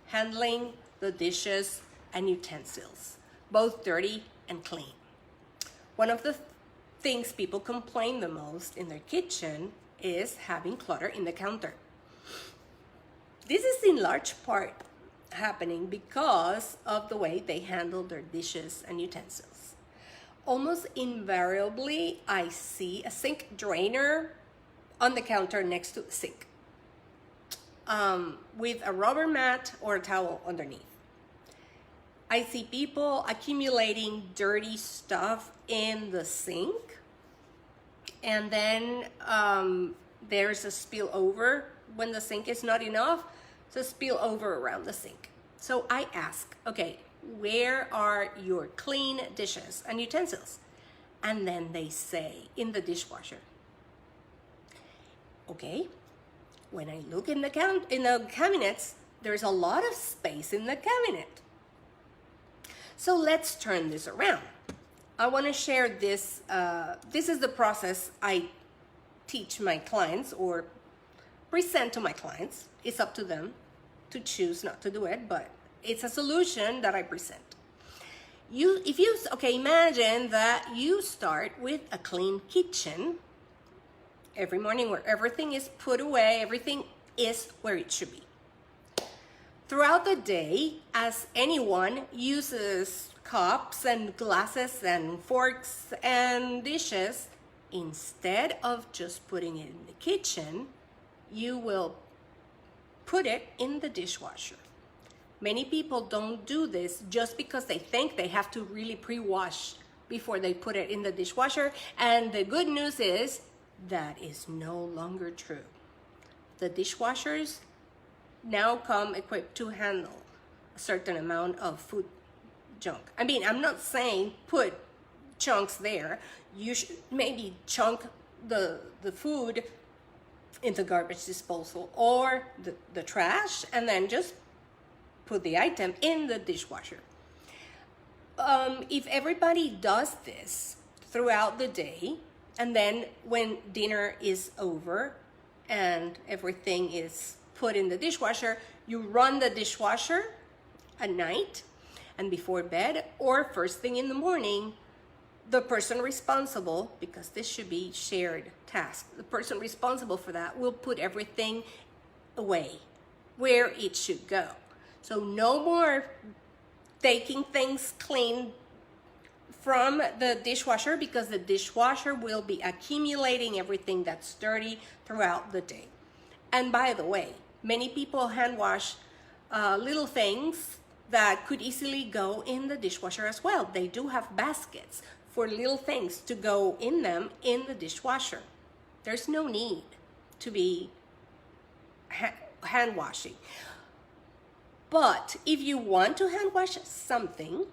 handling the dishes and utensils, both dirty and clean. One of the things people complain the most in their kitchen is having clutter in the counter. This is in large part happening because of the way they handle their dishes and utensils. Almost invariably, I see a sink drainer on the counter next to the sink with a rubber mat or a towel underneath. I see people accumulating dirty stuff in the sink, and then there's a spillover when the sink is not enough, so spill over around the sink. So I ask, okay, where are your clean dishes and utensils? And then they say, in the dishwasher. Okay, when I look in the cabinets, there's a lot of space in the cabinet. So let's turn this around. I want to share this. This is the process I teach my clients or present to my clients. It's up to them to choose not to do it, but it's a solution that I present. Imagine that you start with a clean kitchen every morning where everything is put away, everything is where it should be. Throughout the day, as anyone uses cups and glasses and forks and dishes, instead of just putting it in the kitchen, you will put it in the dishwasher. Many people don't do this just because they think they have to really pre-wash before they put it in the dishwasher. And the good news is that is no longer true. The dishwashers now come equipped to handle a certain amount of food junk. I mean, I'm not saying put chunks there. You should maybe chunk the food in the garbage disposal or the trash, and then just put the item in the dishwasher. If everybody does this throughout the day, and then when dinner is over and everything is put in the dishwasher, you run the dishwasher at night and before bed or first thing in the morning, the person responsible, because this should be shared task, the person responsible for that will put everything away where it should go. So no more taking things clean from the dishwasher, because the dishwasher will be accumulating everything that's dirty throughout the day. And by the way, many people hand wash little things that could easily go in the dishwasher as well. They do have baskets for little things to go in them in the dishwasher. There's no need to be hand washing. But if you want to hand wash something,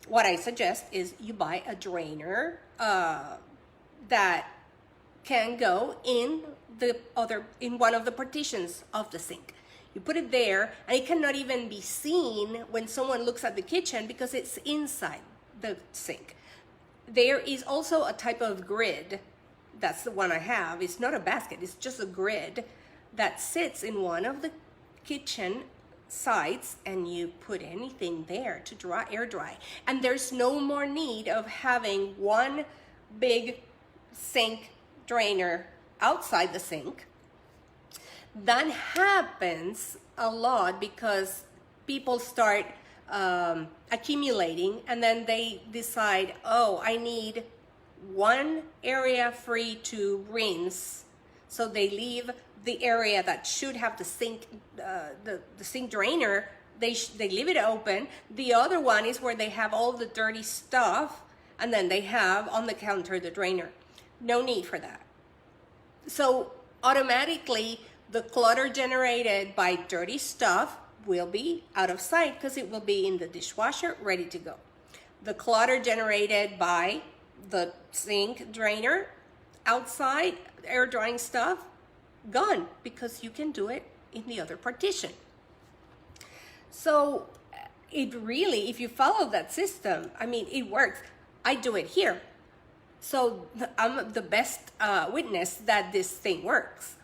what I suggest is you buy a drainer that can go in one of the partitions of the sink. You put it there, and it cannot even be seen when someone looks at the kitchen because it's inside the sink. There is also a type of grid. That's the one I have. It's not a basket, it's just a grid that sits in one of the kitchen sides, and you put anything there to air dry. And there's no more need of having one big sink drainer outside the sink. That happens a lot because people start accumulating, and then they decide, oh, I need one area free to rinse, so they leave the area that should have the sink, the sink drainer, they leave it open. The other one is where they have all the dirty stuff, and then they have on the counter the drainer. No need for that. So automatically the clutter generated by dirty stuff will be out of sight because it will be in the dishwasher ready to go. The clutter generated by the sink drainer outside, air drying stuff, gone, because you can do it in the other partition. So it really, if you follow that system, I mean, it works. I do it here. So I'm the best witness that this thing works.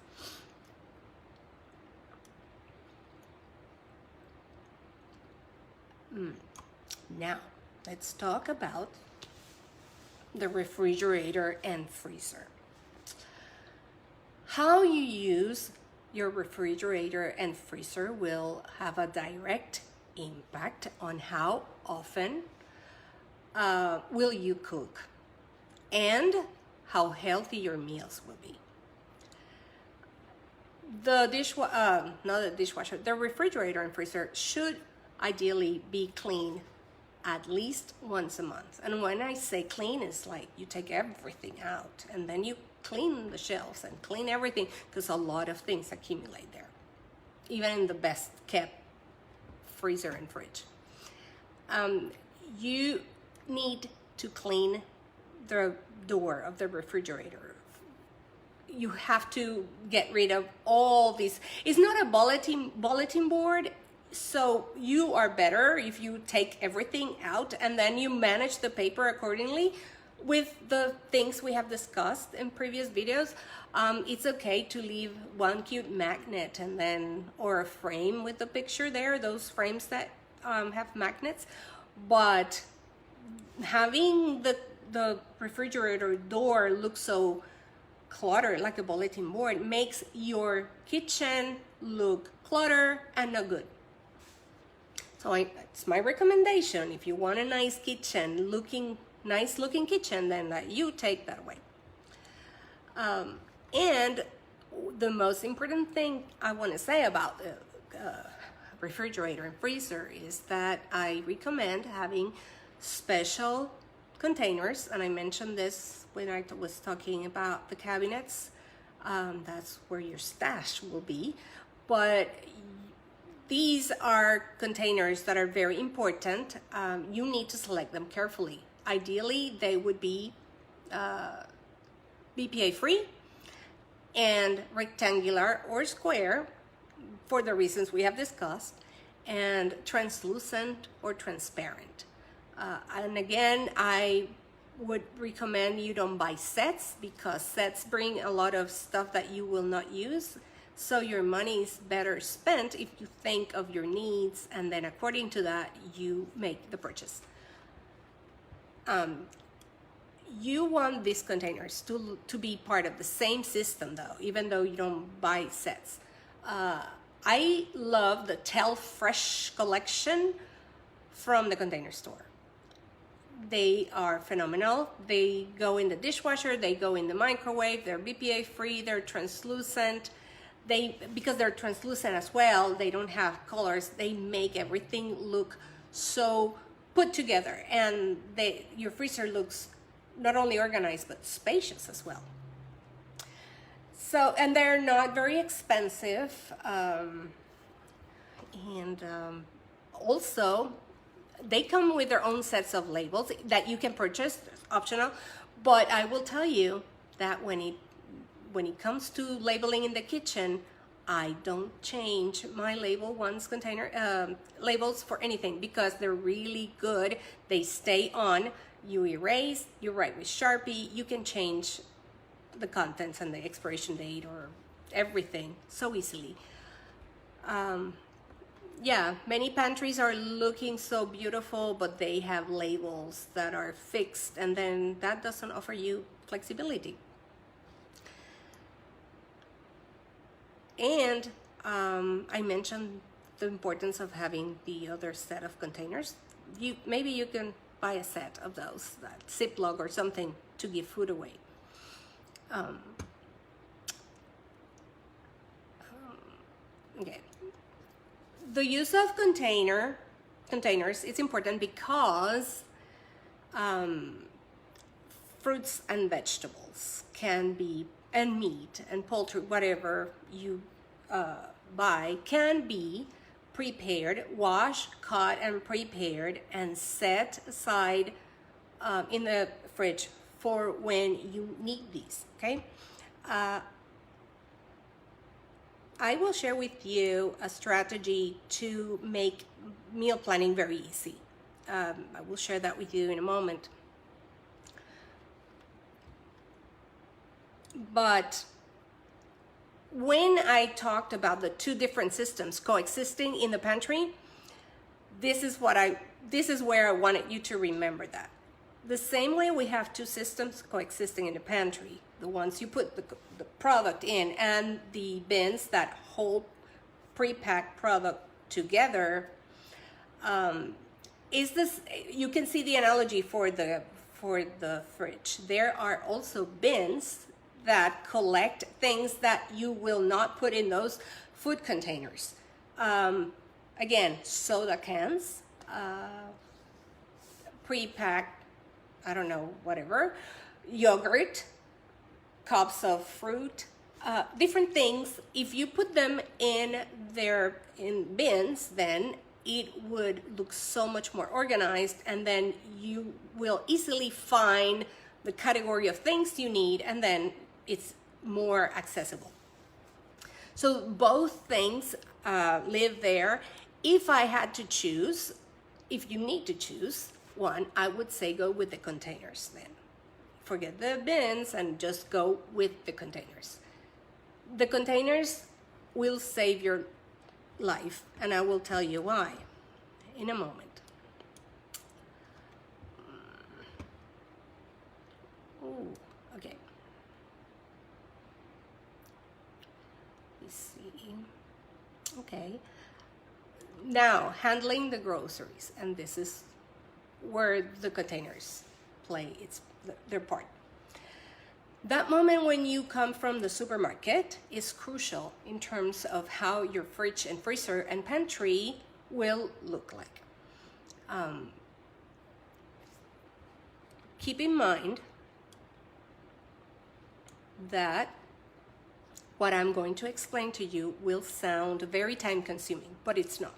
Now, let's talk about the refrigerator and freezer. How you use your refrigerator and freezer will have a direct impact on how often will you cook and how healthy your meals will be. The the refrigerator and freezer should ideally be cleaned at least once a month. And when I say clean, it's like you take everything out and then you clean the shelves and clean everything, because a lot of things accumulate there, even in the best kept freezer and fridge. You need to clean the door of the refrigerator. You have to get rid of all these. It's not a bulletin board, so you are better if you take everything out and then you manage the paper accordingly with the things we have discussed in previous videos. It's okay to leave one cute magnet and then, or a frame with a picture there, those frames that have magnets. But having the refrigerator door look so cluttered like a bulletin board makes your kitchen look cluttered and not good. So it's my recommendation, if you want a nice kitchen, nice looking kitchen, then you take that away. And the most important thing I want to say about the refrigerator and freezer is that I recommend having special containers, and I mentioned this when I was talking about the cabinets. That's where your stash will be, but these are containers that are very important. You need to select them carefully. Ideally, they would be BPA free and rectangular or square for the reasons we have discussed, and translucent or transparent. And again, I would recommend you don't buy sets, because sets bring a lot of stuff that you will not use. So your money is better spent if you think of your needs, and then according to that, you make the purchase. You want these containers to be part of the same system though, even though you don't buy sets. I love the Tell Fresh collection from the Container Store. They are phenomenal. They go in the dishwasher, they go in the microwave, they're BPA free, they're translucent. Because they're translucent as well, they don't have colors, they make everything look so put together, and your freezer looks not only organized but spacious as well. So, and they're not very expensive, also they come with their own sets of labels that you can purchase, optional. But I will tell you that when it comes to labeling in the kitchen, I don't change my label ones container labels for anything, because they're really good. They stay on. You erase, you write with Sharpie, you can change the contents and the expiration date or everything so easily. Yeah, many pantries are looking so beautiful, but they have labels that are fixed, and then that doesn't offer you flexibility. And I mentioned the importance of having the other set of containers. Maybe you can buy a set of those, that Ziploc or something, to give food away. Okay. The use of containers is important because fruits and vegetables can be, and meat and poultry, whatever you buy, can be prepared, washed, cut, and prepared, and set aside in the fridge for when you need these, okay? I will share with you a strategy to make meal planning very easy. I will share that with you in a moment. But when I talked about the two different systems coexisting in the pantry, this is where I wanted you to remember that. The same way we have two systems coexisting in the pantry, the ones you put the product in, and the bins that hold pre-packed product together, is this, you can see the analogy for the fridge. There are also bins that collect things that you will not put in those food containers. Again, soda cans, pre-packed, I don't know, whatever, yogurt, cups of fruit, different things. If you put them in bins, then it would look so much more organized, and then you will easily find the category of things you need, and then it's more accessible. So both things live there. If I had to choose, if you need to choose one, I would say go with the containers then. Forget the bins and just go with the containers. The containers will save your life, and I will tell you why in a moment. Ooh, okay. Let's see. Okay. Now, handling the groceries, and this is where the containers play their part. That moment when you come from the supermarket is crucial in terms of how your fridge and freezer and pantry will look like. Keep in mind that what I'm going to explain to you will sound very time consuming, but it's not.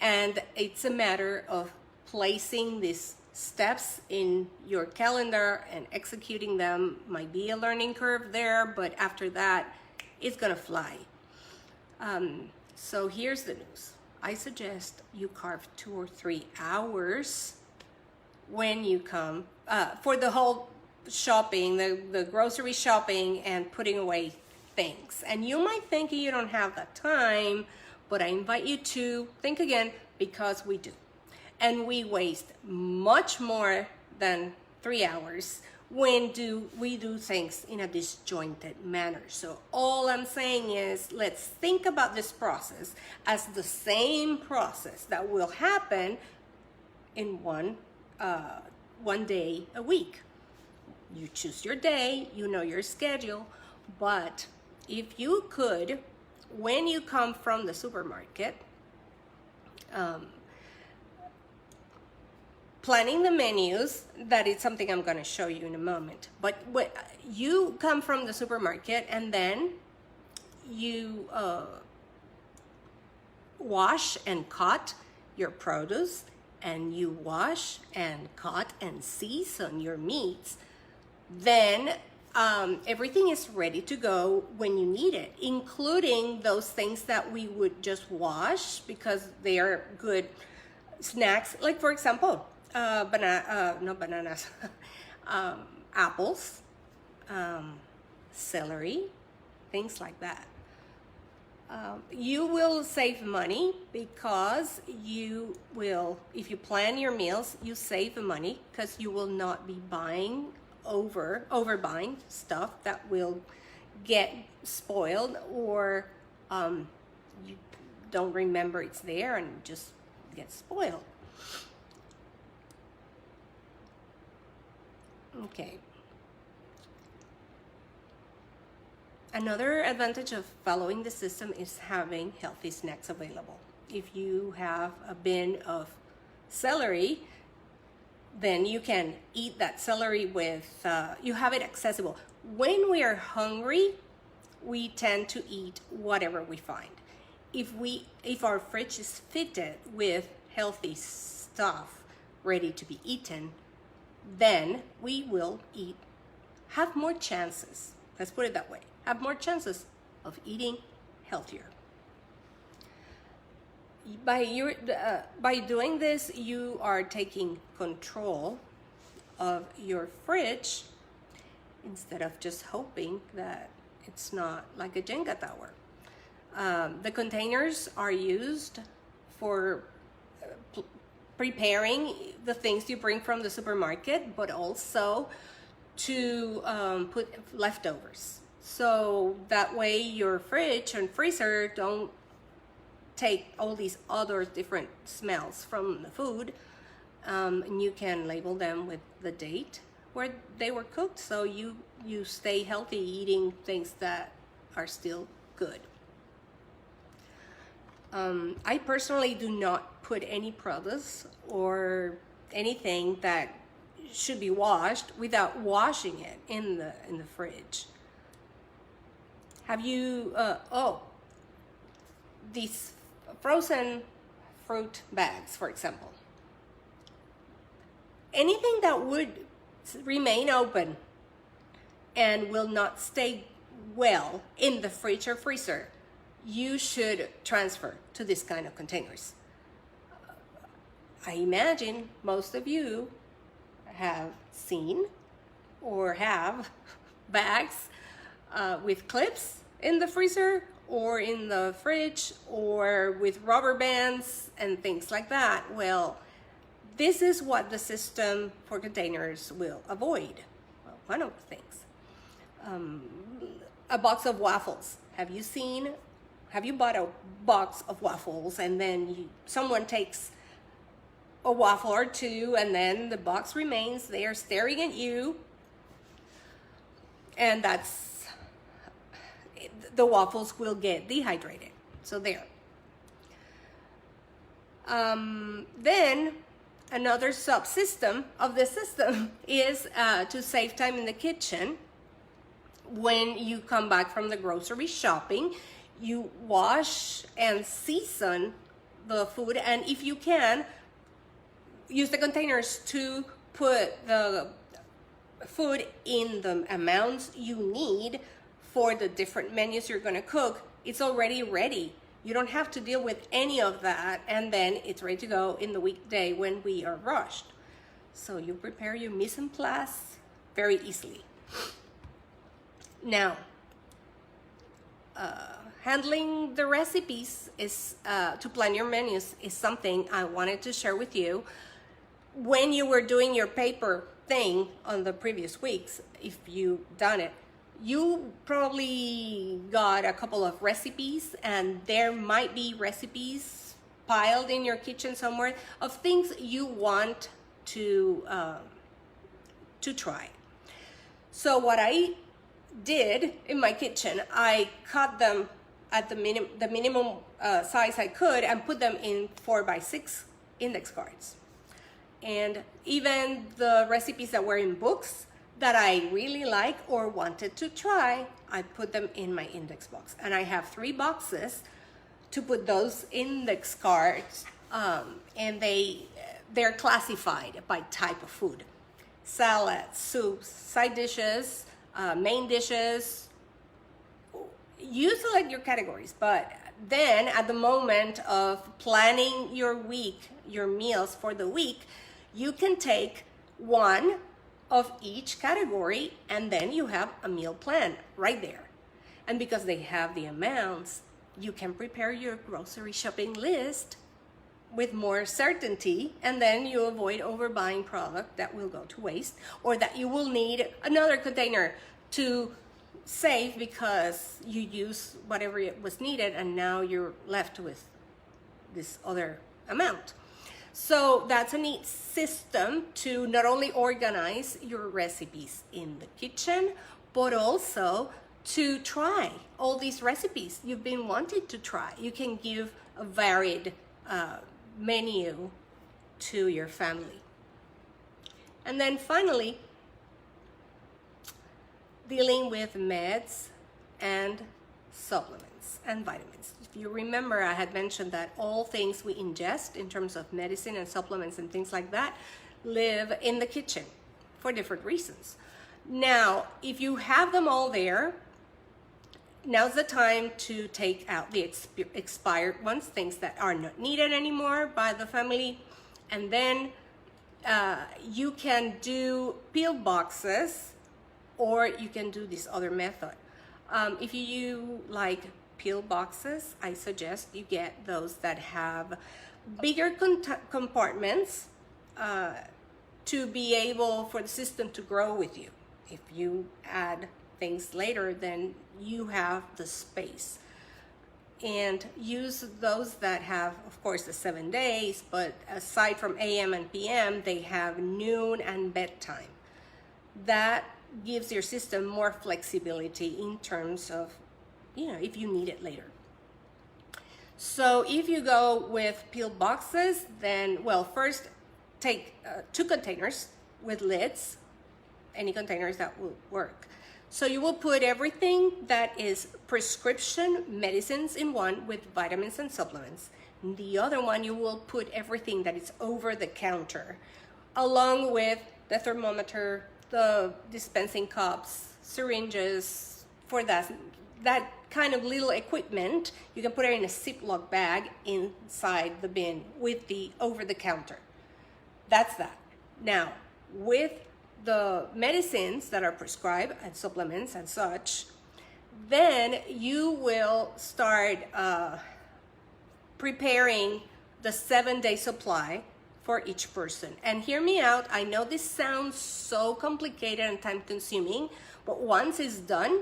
And it's a matter of placing these steps in your calendar and executing them. Might be a learning curve there, but after that, it's gonna fly. So here's the news. I suggest you carve 2 or 3 hours when you come for the whole shopping, the grocery shopping and putting away things. And you might think you don't have that time, but I invite you to think again, because we do. And we waste much more than 3 hours when we do things in a disjointed manner. So all I'm saying is, let's think about this process as the same process that will happen in one day a week. You choose your day, you know your schedule, but if you could, when you come from the supermarket, planning the menus, that is something I'm going to show you in a moment. But when you come from the supermarket and then you wash and cut your produce, and you wash and cut and season your meats, then everything is ready to go when you need it, including those things that we would just wash because they are good snacks. Like, for example, bananas, apples, celery, things like that. You will save money because you will, if you plan your meals, you save the money because you will not be overbuying stuff that will get spoiled, or you don't remember it's there and just get spoiled. Okay. Another advantage of following the system is having healthy snacks available. If you have a bin of celery, then you can eat that celery with, you have it accessible. When we are hungry, we tend to eat whatever we find. If our fridge is fitted with healthy stuff ready to be eaten, then we will have more chances, let's put it that way, have more chances of eating healthier. By doing this, you are taking control of your fridge instead of just hoping that it's not like a Jenga tower. The containers are used for preparing the things you bring from the supermarket, but also to put leftovers. So that way your fridge and freezer don't take all these other different smells from the food, and you can label them with the date where they were cooked, so you stay healthy eating things that are still good. I personally do not put any produce or anything that should be washed without washing it in the fridge. Have you these frozen fruit bags, for example? Anything that would remain open and will not stay well in the fridge or freezer, you should transfer to this kind of containers. I imagine most of you have seen or have bags with clips in the freezer or in the fridge, or with rubber bands and things like that. Well, this is what the system for containers will avoid. Well, one of the things. A box of waffles. Have you bought a box of waffles and then someone takes a waffle or two and then the box remains there staring at you? and the waffles will get dehydrated. So there. Then another subsystem of the system is to save time in the kitchen. When you come back from the grocery shopping, you wash and season the food, and if you can, use the containers to put the food in the amounts you need for the different menus you're going to cook. It's already ready. You don't have to deal with any of that, and then it's ready to go in the weekday when we are rushed. So you prepare your mise en place very easily. Now, handling the recipes is to plan your menus is something I wanted to share with you. When you were doing your paper thing on the previous weeks, if you've done it, you probably got a couple of recipes, and there might be recipes piled in your kitchen somewhere of things you want to try. So what I did in my kitchen, I cut them at the minimum size I could and put them in 4x6 index cards. And even the recipes that were in books that I really like or wanted to try, I put them in my index box. And I have 3 boxes to put those index cards, and they're classified by type of food: salads, soups, side dishes, main dishes. You select your categories, but then at the moment of planning your week, your meals for the week, you can take one of each category, and then you have a meal plan right there. And because they have the amounts, you can prepare your grocery shopping list with more certainty, and then you avoid overbuying product that will go to waste, or that you will need another container to save because you use whatever it was needed, and now you're left with this other amount. So that's a neat system to not only organize your recipes in the kitchen, but also to try all these recipes you've been wanting to try. You can give a varied menu to your family. And then finally, dealing with meds and supplements and vitamins. If you remember, I had mentioned that all things we ingest in terms of medicine and supplements and things like that live in the kitchen for different reasons. Now, if you have them all there, now's the time to take out the expired ones, things that are not needed anymore by the family. And then you can do peel boxes, or you can do this other method. If you like peel boxes, I suggest you get those that have bigger compartments to be able for the system to grow with you. If you add things later, then you have the space. And use those that have, of course, the 7 days, but aside from AM and PM, they have noon and bedtime. That gives your system more flexibility in terms of, if you need it later. So if you go with peeled boxes, then, well, first take 2 containers with lids, any containers that will work. So you will put everything that is prescription medicines in one with vitamins and supplements. In the other one, you will put everything that is over the counter, along with the thermometer, the dispensing cups, syringes, for that kind of little equipment. You can put it in a Ziploc bag inside the bin with the over-the-counter. That's that. Now, with the medicines that are prescribed and supplements and such, then you will start preparing the 7-day supply for each person. And hear me out, I know this sounds so complicated and time consuming, but once it's done,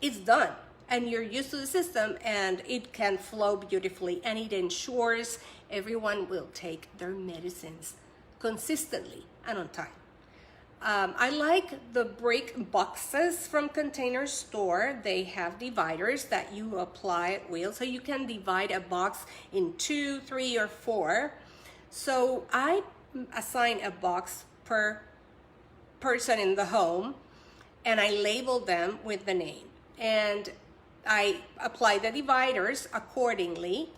it's done. And you're used to the system, and it can flow beautifully, and it ensures everyone will take their medicines consistently and on time. I like the brick boxes from Container Store. They have dividers that you apply at will, so you can divide a box in 2, 3, or 4. So I assign a box per person in the home, and I label them with the name. And I apply the dividers accordingly.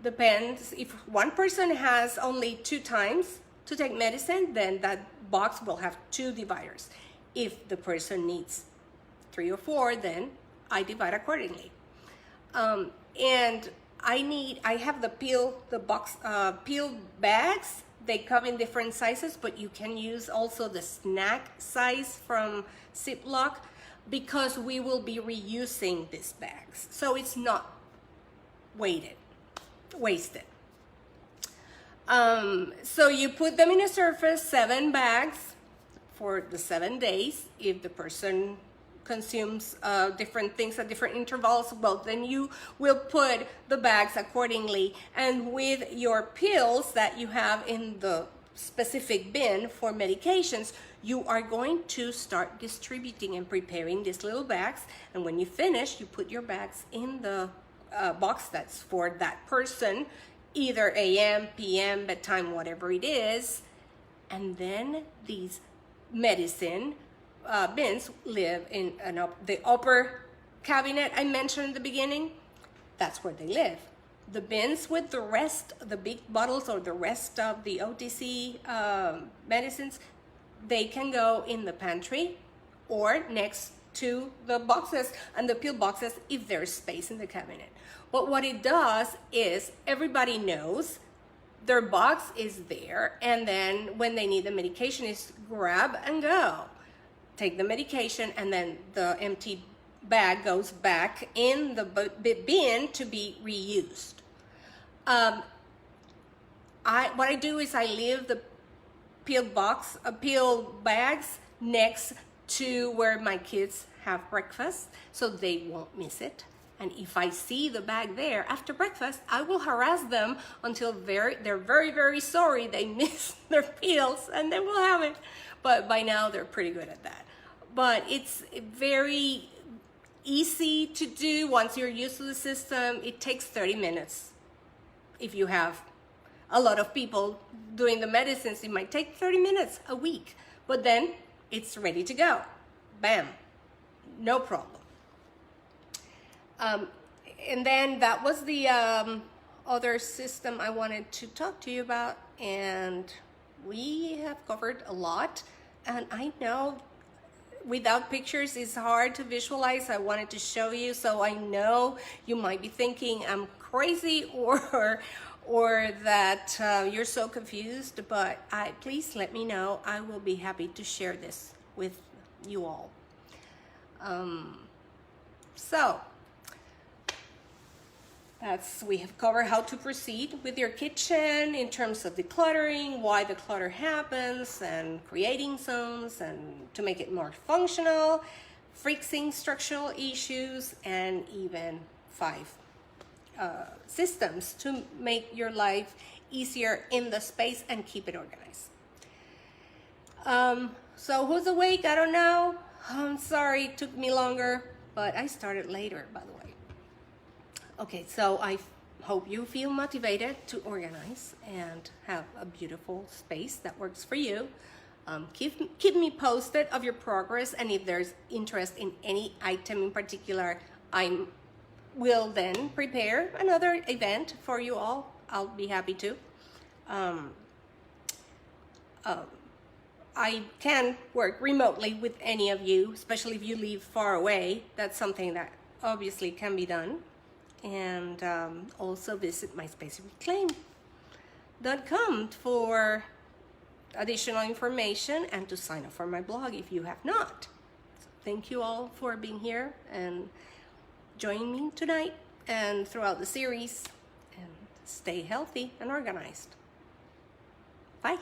Depends, if one person has only 2 times to take medicine, then that box will have 2 dividers. If the person needs 3 or 4, then I divide accordingly. And I have the peel bags. They come in different sizes, but you can use also the snack size from Ziploc, because we will be reusing these bags, so it's not wasted. So you put them in a surface, 7 bags for the 7 days. If the person consumes different things at different intervals, well, then you will put the bags accordingly. And with your pills that you have in the specific bin for medications, you are going to start distributing and preparing these little bags. And when you finish, you put your bags in the box that's for that person, either AM, PM, bedtime, whatever it is. And then these medicine bins live in the upper cabinet I mentioned in the beginning. That's where they live. The bins with the rest, the big bottles or the rest of the OTC medicines, they can go in the pantry or next to the boxes and the pill boxes if there's space in the cabinet. But what it does is everybody knows their box is there, and then when they need the medication, is grab and go. Take the medication, and then the empty bag goes back in the bin to be reused. What I do is I leave the peel bags next to where my kids have breakfast, so they won't miss it. And if I see the bag there after breakfast, I will harass them until they're very, very sorry they missed their pills, and they will have it. But by now, they're pretty good at that. But it's very easy to do once you're used to the system. It takes 30 minutes. If you have a lot of people doing the medicines, it might take 30 minutes a week. But then it's ready to go. Bam. No problem. And then that was the other system I wanted to talk to you about. And we have covered a lot. And I know without pictures it's hard to visualize. I wanted to show you, so I know you might be thinking I'm crazy or that you're so confused, but please let me know. I will be happy to share this with you all. So we have covered how to proceed with your kitchen in terms of decluttering, why the clutter happens, and creating zones and to make it more functional, fixing structural issues, and even 5 systems to make your life easier in the space and keep it organized. So who's awake? I don't know. I'm sorry it took me longer, but I started later, by the way. Okay, so I hope you feel motivated to organize and have a beautiful space that works for you. Keep me posted of your progress, and if there's interest in any item in particular, I will then prepare another event for you all. I'll be happy to. I can work remotely with any of you, especially if you live far away. That's something that obviously can be done. And also visit myspacereclaim.com for additional information and to sign up for my blog if you have not. So thank you all for being here and joining me tonight and throughout the series. And stay healthy and organized. Bye.